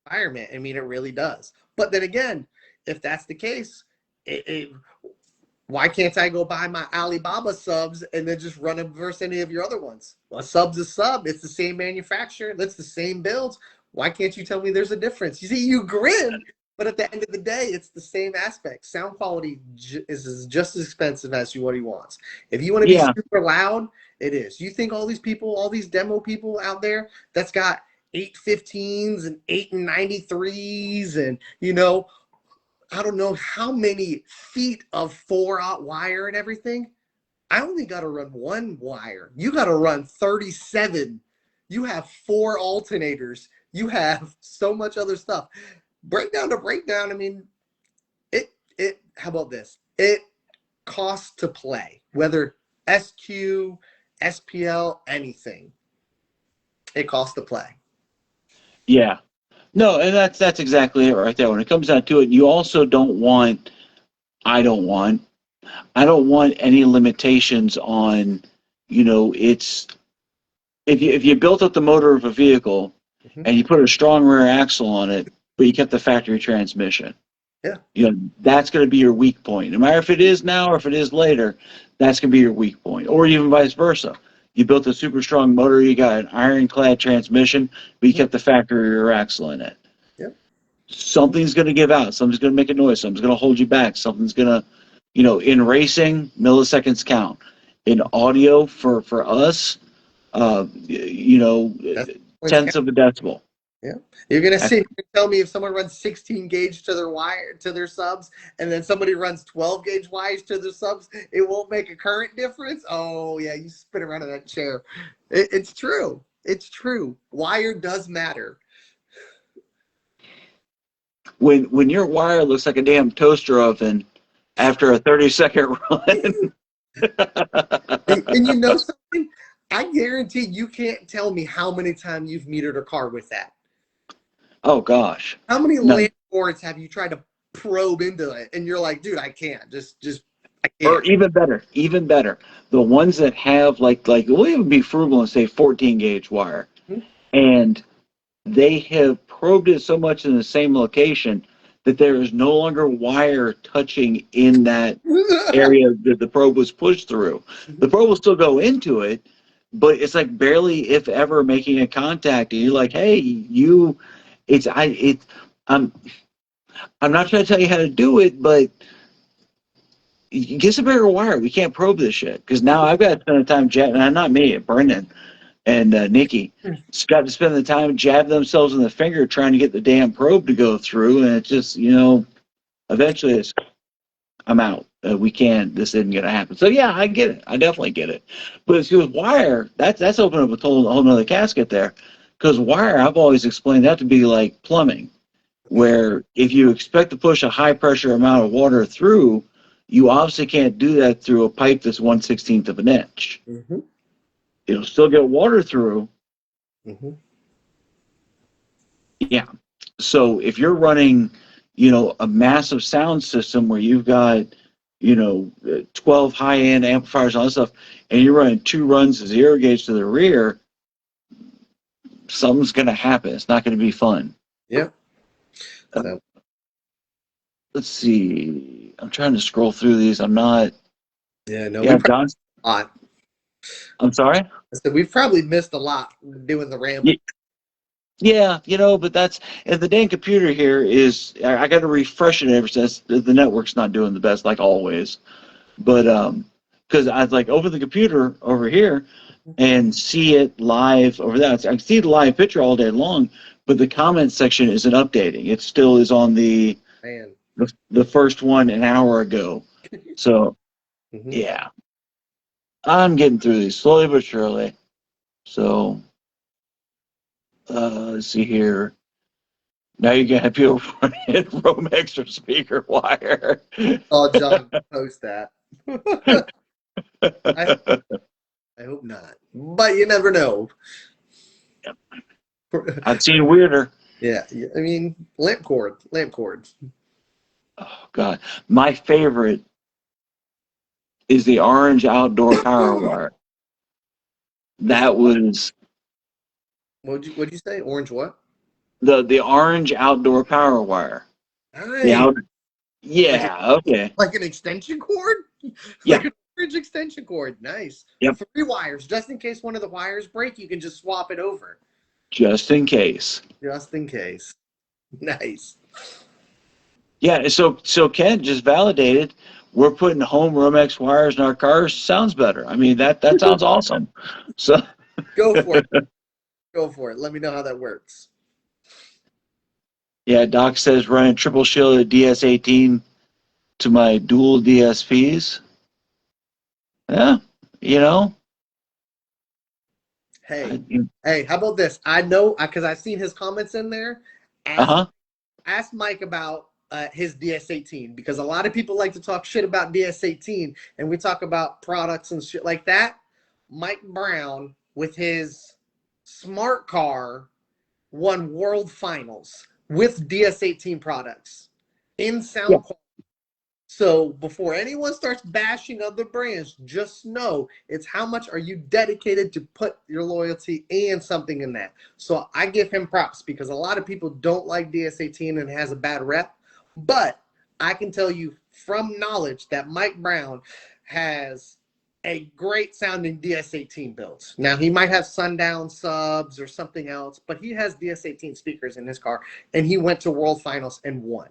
the environment. I mean, it really does. But then again, if that's the case, it Why can't I go buy my Alibaba subs and then just run them versus any of your other ones? Well, a sub's a sub. It's the same manufacturer. That's the same builds. Why can't you tell me there's a difference? You see, you grin, but at the end of the day, it's the same aspect. Sound quality is just as expensive as what he wants. If you want to be Yeah. super loud, it is. You think all these people, all these demo people out there that's got 815s and 893s and, I don't know how many feet of 4-aught wire and everything. I only got to run one wire. You got to run 37. You have 4 alternators. You have so much other stuff. Breakdown to breakdown, I mean, how about this? It costs to play, whether SQ, SPL, anything. It costs to play. Yeah. No, and that's exactly it right there. When it comes down to it, you also don't want, I don't want any limitations on, it's, if you built up the motor of a vehicle and you put a strong rear axle on it, but you kept the factory transmission. Yeah. That's going to be your weak point. No matter if it is now or if it is later, that's going to be your weak point. Or even vice versa. You built a super strong motor, you got an ironclad transmission, but you kept the factory rear axle in it. Yep. Something's going to give out. Something's going to make a noise. Something's going to hold you back. Something's going to, in racing, milliseconds count. In audio, for us, tenths of a decibel. Yeah, you're gonna sit here and tell me if someone runs 16 gauge to their wire to their subs, and then somebody runs 12 gauge wires to their subs, it won't make a current difference. Oh yeah, you spin around in that chair. It's true. It's true. Wire does matter. When your wire looks like a damn toaster oven after a 30-second run. and you know something? I guarantee you can't tell me how many times you've metered a car with that. Oh gosh. How many lamp boards have you tried to probe into it and you're like, dude, I can't. Just I can't. Or even better. The ones that have like we'll even be frugal and say 14 gauge wire. Mm-hmm. And they have probed it so much in the same location that there is no longer wire touching in that area that the probe was pushed through. The probe will still go into it, but it's like barely, if ever, making a contact. And you're like, hey, I'm not trying to tell you how to do it, but get some bigger wire. We can't probe this shit because now I've got to spend the time jabbing. Not me, Brendan and Nikki. It's got to spend the time jabbing themselves in the finger trying to get the damn probe to go through, and it's just eventually I'm out. We can't. This isn't going to happen. So yeah, I get it. I definitely get it. But as with wire, that's opening up a whole nother casket there. Because wire, I've always explained that to be like plumbing, where if you expect to push a high pressure amount of water through, you obviously can't do that through a pipe that's 1/16 of an inch. Mm-hmm. It'll still get water through. Mm-hmm. Yeah. So if you're running, a massive sound system where you've got, 12 high-end amplifiers and all that stuff, and you're running 2 runs of 0 gauge to the rear, something's going to happen. It's not going to be fun. Yeah. Let's see. I'm trying to scroll through these. I'm not. Yeah, no. Yeah, We John. a lot. I'm sorry? I said we've probably missed a lot doing the ramble. Yeah, but that's, and the dang computer here is, I got to refresh it ever since the network's not doing the best, like always. But, because I'd like open the computer over here and see it live over there. I can see the live picture all day long, but the comment section isn't updating. It still is on the first one an hour ago. So, yeah. I'm getting through these slowly but surely. So, let's see here. Now you're going to have people running Rome extra speaker wire. Oh, John, post that. I hope not. But you never know. Yep. I've seen weirder. Yeah. I mean, lamp cord. Oh, God. My favorite is the orange outdoor power wire. That was... What'd you say? Orange what? The orange outdoor power wire. Nice. Yeah, okay. Like an extension cord? Yeah. Like a fridge extension cord. Nice. Yep. 3 wires, just in case one of the wires break, you can just swap it over. Just in case. Just in case. Nice. Yeah. So Ken just validated we're putting home Romex wires in our cars. Sounds better. I mean, that sounds awesome. So Go for it. Go for it. Let me know how that works. yeah, Doc says running triple shielded DS18 to my dual DSPs. Yeah, you know. Hey, hey, how about this? I know because I've seen his comments in there. Uh-huh. Ask Mike about his DS18 because a lot of people like to talk shit about DS18 and we talk about products and shit like that. Mike Brown with his smart car won world finals with DS18 products in sound quality. So before anyone starts bashing other brands, just know it's how much are you dedicated to put your loyalty and something in that. So I give him props because a lot of people don't like DS18 and it has a bad rep. But I can tell you from knowledge that Mike Brown has a great sounding DS18 build. Now he might have Sundown subs or something else, but he has DS18 speakers in his car and he went to world finals and won.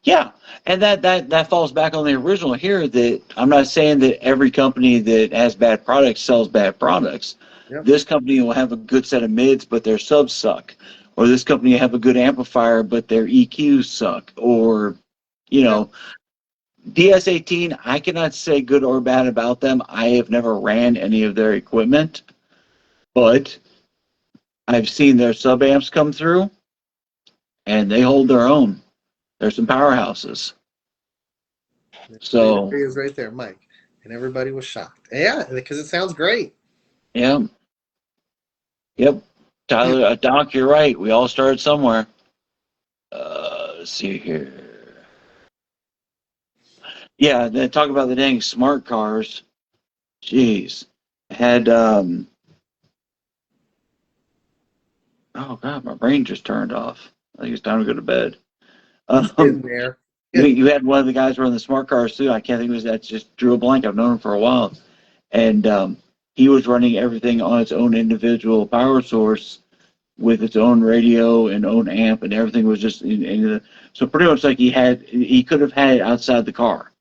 Yeah, and that falls back on the original here that I'm not saying that every company that has bad products sells bad products. Yep. This company will have a good set of mids, but their subs suck. Or this company will have a good amplifier, but their EQs suck. Or, you know, DS18, I cannot say good or bad about them. I have never ran any of their equipment, but I've seen their sub amps come through, and they hold their own. There's some powerhouses. So there he is right there, Mike, and everybody was shocked. Yeah, because it sounds great. yeah, yep. Tyler, Doc, you're right. We all started somewhere. Let's see here. Yeah, then talk about the dang smart cars. Jeez, had oh god, my brain just turned off. I think it's time to go to bed. In there. You had one of the guys running the smart cars too. I can't think of his. That just drew a blank. I've known him for a while, and he was running everything on its own individual power source with its own radio and own amp, and everything was just so pretty much like he could have had it outside the car,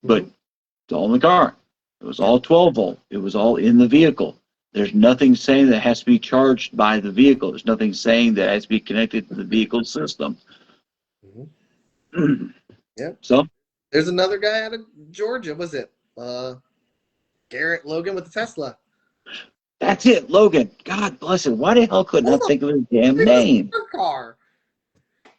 but it's all in the car. It was all 12 volt. It was all in the vehicle. There's nothing saying that it has to be charged by the vehicle. There's nothing saying that it has to be connected to the vehicle system. Yep. So there's another guy out of Georgia. Was it Garrett Logan with the Tesla? That's it, Logan. God bless him. Why the hell couldn't I think of his damn name? Car.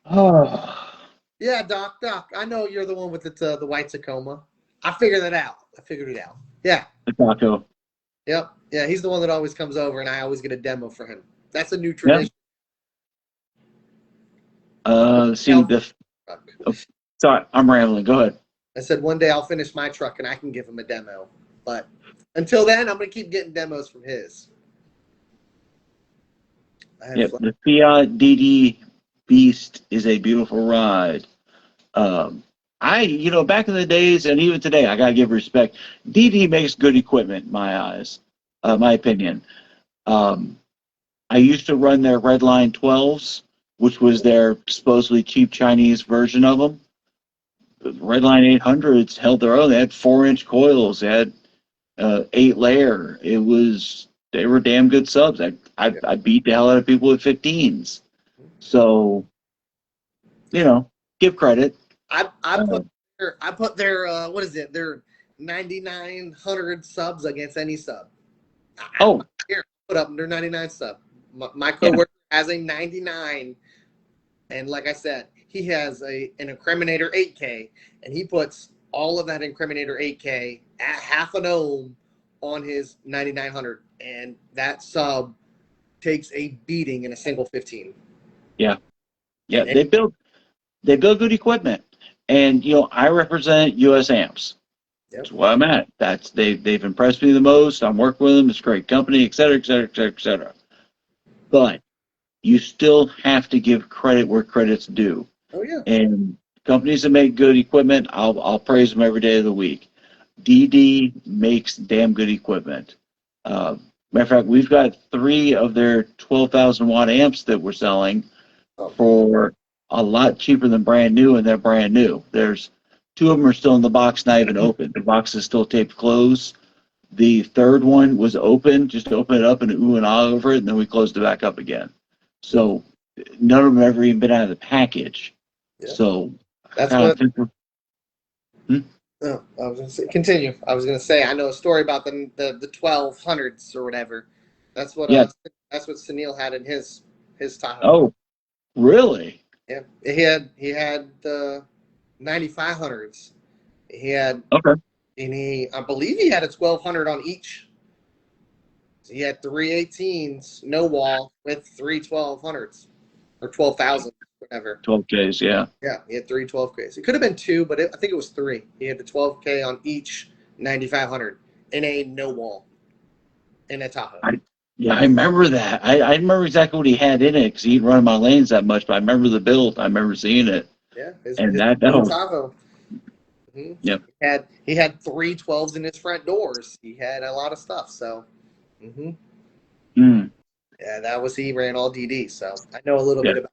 Oh. Yeah, Doc. I know you're the one with the white Tacoma. I figured that out. I figured it out. Yeah. Taco. Yep. Yeah, he's the one that always comes over, and I always get a demo for him. That's a new tradition. Yep. Sorry, I'm rambling. Go ahead. I said one day I'll finish my truck and I can give him a demo. But until then, I'm going to keep getting demos from his. Yep, the Fiat DD Beast is a beautiful ride. Back in the days and even today, I gotta give respect. DD makes good equipment, in my eyes, my opinion. I used to run their Redline 12s, which was their supposedly cheap Chinese version of them. The Redline 800s held their own. They had 4-inch coils. They had 8-layer. They were damn good subs. I beat the hell out of people with 15s. So, give credit. I put their what is it? Their 9900 subs against any sub. Here, put up their 99 sub. My coworker has a 99, and like I said, he has an Incriminator 8K, and he puts all of that Incriminator 8K at half an ohm on his 9900, and that sub takes a beating in a single 15. Yeah. They build good equipment, and I represent US Amps. That's where I'm at. They've impressed me the most. I'm working with them. It's a great company, et cetera, et cetera, et cetera, et cetera. But you still have to give credit where credit's due. Oh yeah. And companies that make good equipment, I'll praise them every day of the week. DD makes damn good equipment. Matter of fact, we've got 3 of their 12,000 watt amps that we're selling for a lot cheaper than brand new, and they're brand new. There's 2 of them are still in the box, not even open. The box is still taped closed. The third one was open, just open it up and ooh and ah over it, and then we closed it back up again. So none of them ever even been out of the package. Yeah. So that's what. No, I was gonna say, continue. I was gonna say I know a story about the 1200s or whatever. That's what that's what Sunil had in his Tahoe. Oh, really? Yeah, he had the 9500s. He had and I believe he had a 1200 on each. So he had 3 18s, no wall, with 3 1200s or 12,000, whatever. 12Ks, yeah. Yeah, he had 3 12Ks. It could have been 2, but I think it was 3. He had the 12K on each 9500 in a no wall in a Tahoe. I remember that. I remember exactly what he had in it because he didn't run my lanes that much, but I remember the build. I remember seeing it. Yeah, his Tahoe. Mm-hmm. Yep. He had 3 12s in his front doors. He had a lot of stuff. So, yeah, that was he ran all DD. So I know a little bit about.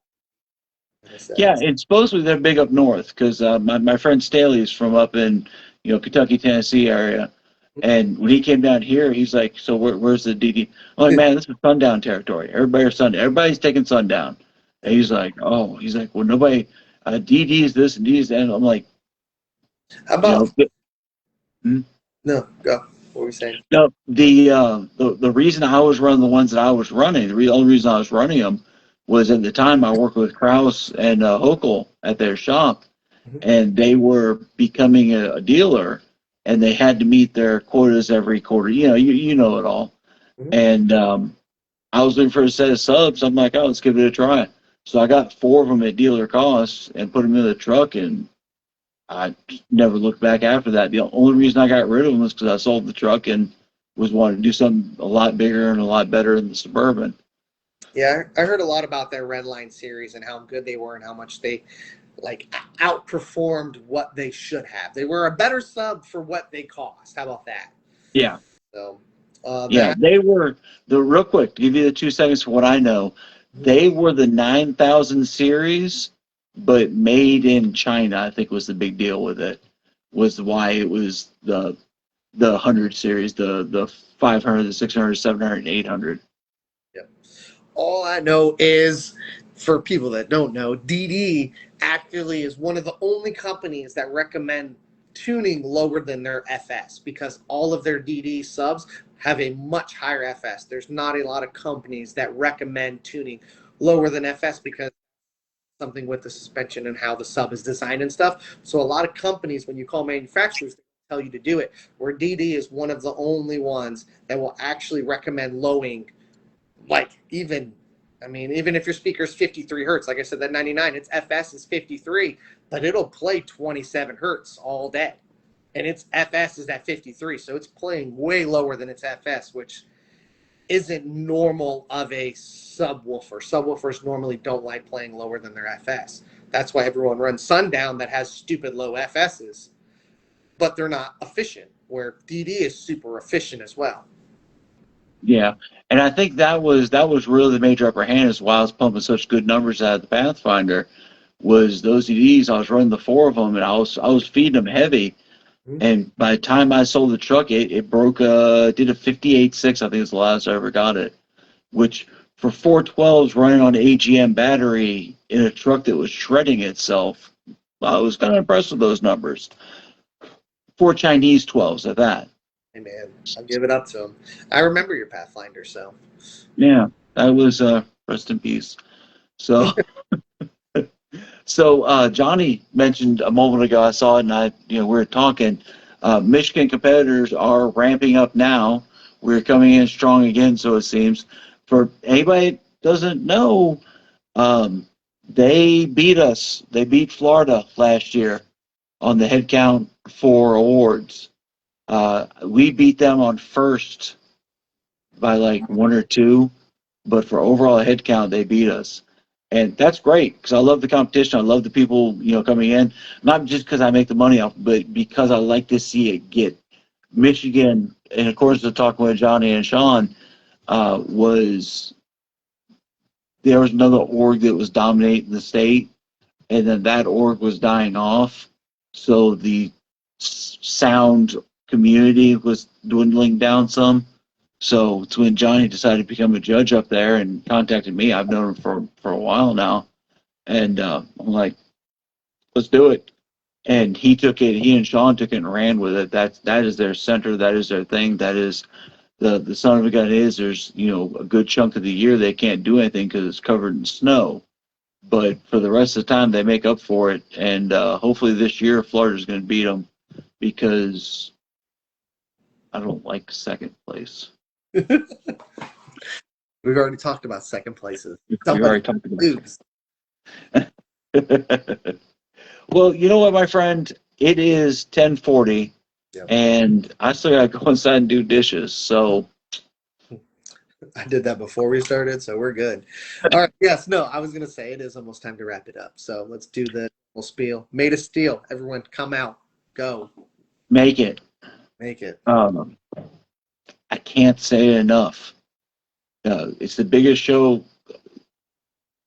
Yeah, and supposedly they're big up north because my friend Staley's from up in Kentucky, Tennessee area, and when he came down here, he's like, "So where's the DD?" I'm like, "Man, this is sundown territory. Everybody's taking sundown." And he's like, "Well, nobody DD is this and DD is that." And I'm like, "How about?" No, go. What were we saying? No, the reason I was running the ones that I was running, the only reason I was running them was at the time I worked with Kraus and Hochul at their shop, and they were becoming a dealer, and they had to meet their quotas every quarter. You know it all. And I was looking for a set of subs. I'm like, let's give it a try. So I got 4 of them at dealer costs and put them in the truck, and I never looked back after that. The only reason I got rid of them was because I sold the truck and was wanting to do something a lot bigger and a lot better in the Suburban. Yeah, I heard a lot about their Redline series and how good they were and how much they outperformed what they should have. They were a better sub for what they cost. How about that? Yeah. So, they were real quick to give you the 2 seconds for what I know. They were the 9000 series, but made in China. I think was the big deal with it. Was why it was the 100 series, the 500, the 600, 700, and 800. All I know is, for people that don't know, DD actually is one of the only companies that recommend tuning lower than their FS because all of their DD subs have a much higher FS. There's not a lot of companies that recommend tuning lower than FS because something with the suspension and how the sub is designed and stuff. So a lot of companies, when you call manufacturers, they tell you to do it, where DD is one of the only ones that will actually recommend lowering. Even if your speaker is 53 hertz, like I said, that 99, its FS is 53, but it'll play 27 hertz all day. And its FS is at 53, so it's playing way lower than its FS, which isn't normal of a subwoofer. Subwoofers normally don't like playing lower than their FS. That's why everyone runs Sundown that has stupid low FSs, but they're not efficient, where DD is super efficient as well. Yeah, and I think that was really the major upper hand is why I was pumping such good numbers out of the Pathfinder was those DDs. I was running the 4 of them, and I was feeding them heavy. And by the time I sold the truck, it broke did a 58.6. I think it's the last I ever got it, which for 412s running on AGM battery in a truck that was shredding itself, I was kind of impressed with those numbers. 4 Chinese 12s at that. Hey man, I'll give it up to him. I remember your Pathfinder, so. Yeah, that was rest in peace. So, Johnny mentioned a moment ago. I saw it, and we were talking. Michigan competitors are ramping up now. We're coming in strong again, so it seems. For anybody that doesn't know, they beat us. They beat Florida last year on the head count for awards. We beat them on first by 1 or 2, but for overall head count, they beat us. And that's great because I love the competition. I love the people, coming in, not just because I make the money off, but because I like to see it get Michigan, in accordance to talking with Johnny and Sean, was there was another org that was dominating the state, and then that org was dying off. So the sound community was dwindling down some. So it's when Johnny decided to become a judge up there and contacted me. I've known him for a while now, and I'm like, let's do it. And he took it. He and Sean took it and ran with it. That is their center. That is their thing. That is the son of a gun. Is there's a good chunk of the year they can't do anything because it's covered in snow. But for the rest of the time, they make up for it. And hopefully this year, Florida's going to beat them because I don't like second place. We've already talked about second places. We already talked about lose. Well, you know what, my friend? It is 10:40, and I still got to go inside and do dishes. So I did that before we started, so we're good. All right. Yes. No. I was gonna say it is almost time to wrap it up. So let's do the spiel. Made of steel. Everyone, come out. Go. make it. Make it. I can't say it enough. It's the biggest show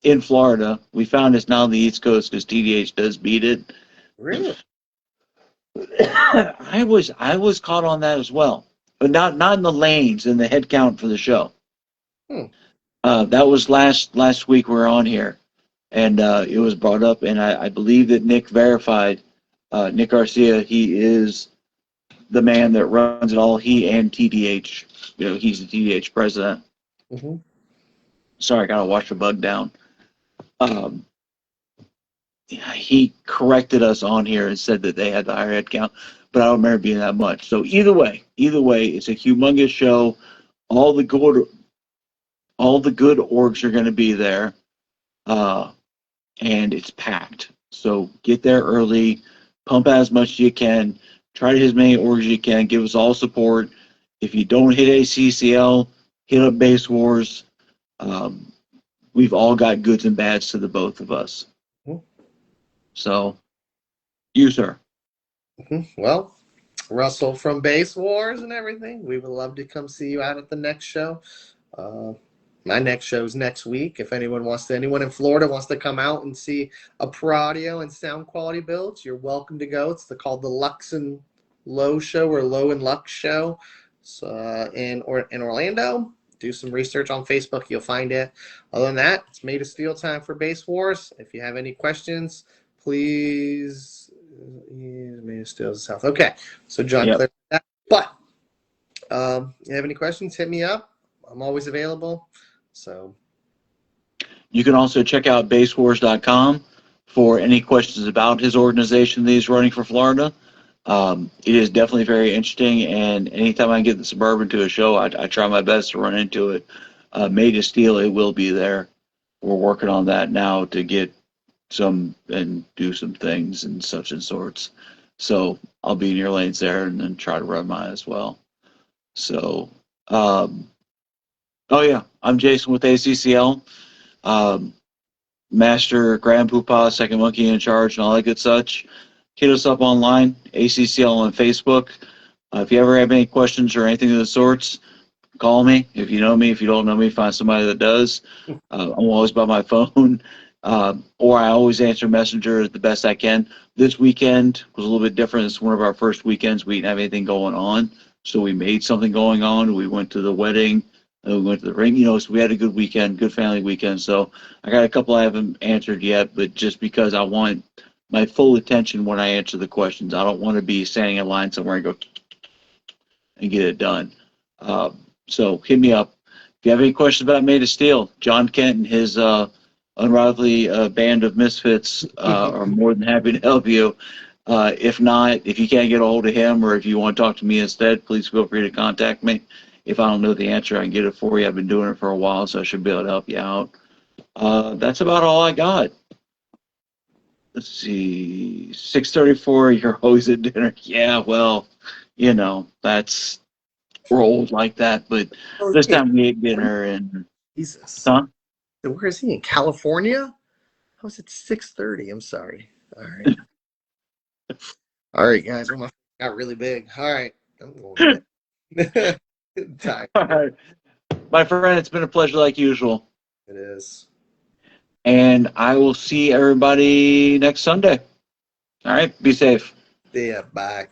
in Florida. We found it's now on the East Coast because TDH does beat it. Really? I was caught on that as well, but not in the lanes in the head count for the show. That was last week we were on here, and it was brought up, and I believe that Nick verified. Nick Garcia, he is the man that runs it all. He and TDH, he's the TDH president. Mm-hmm. Sorry, I gotta watch the bug down. He corrected us on here and said that they had the higher head count, but I don't remember being that much. So either way, it's a humongous show. All the good orgs are going to be there, and it's packed. So get there early, pump out as much as you can, try to hit as many orgs as you can. Give us all support. If you don't hit ACCL, hit up Base Wars. We've all got goods and bads to the both of us. So, you, sir. Well, Russell from Base Wars and everything, we would love to come see you out at the next show. My next show is next week. If anyone in Florida wants to come out and see a pro audio and sound quality builds, you're welcome to go. It's called the Lux and Low Show or Low and Lux Show. So in Orlando. Do some research on Facebook. You'll find it. Other than that, it's Made of Steel time for Base Wars. If you have any questions, please. Made of Steel is South. Okay. So John cleared that. But you have any questions, hit me up. I'm always available. So you can also check out basewars.com for any questions about his organization that he's running for Florida. It is definitely very interesting, and anytime I get the Suburban to a show, I try my best to run into it. Made of Steel, it will be there. We're working on that now to get some and do some things and such and sorts. So I'll be in your lanes there and then try to run mine as well. So, I'm Jason with ACCL. Master, Grand Poopah, Second Monkey in Charge, and all that good such. Hit us up online, ACCL on Facebook. If you ever have any questions or anything of the sorts, call me. If you know me, if you don't know me, find somebody that does. I'm always by my phone, or I always answer Messenger the best I can. This weekend was a little bit different. It's one of our first weekends. We didn't have anything going on, so we made something going on. We went to the wedding. We went to the ring, so we had a good weekend, good family weekend. So I got a couple I haven't answered yet, but just because I want my full attention when I answer the questions. I don't want to be standing in line somewhere and go and get it done. So hit me up. If you have any questions about Made of Steel, John Kent and his unrivaled band of misfits are more than happy to help you. If not, if you can't get a hold of him or if you want to talk to me instead, please feel free to contact me. If I don't know the answer, I can get it for you. I've been doing it for a while, so I should be able to help you out. That's about all I got. Let's see, 6:34. You're always at dinner. Yeah, well, that's we're old like that. But this time we ate dinner and Jesus. Huh? So where is he, in California? How is it 6:30? I'm sorry. All right. All right, guys. Well, my got really big. All right. I'm going to bed. Time. All right. My friend, it's been a pleasure like usual. It is. And I will see everybody next Sunday. All right. Be safe. Yeah, bye.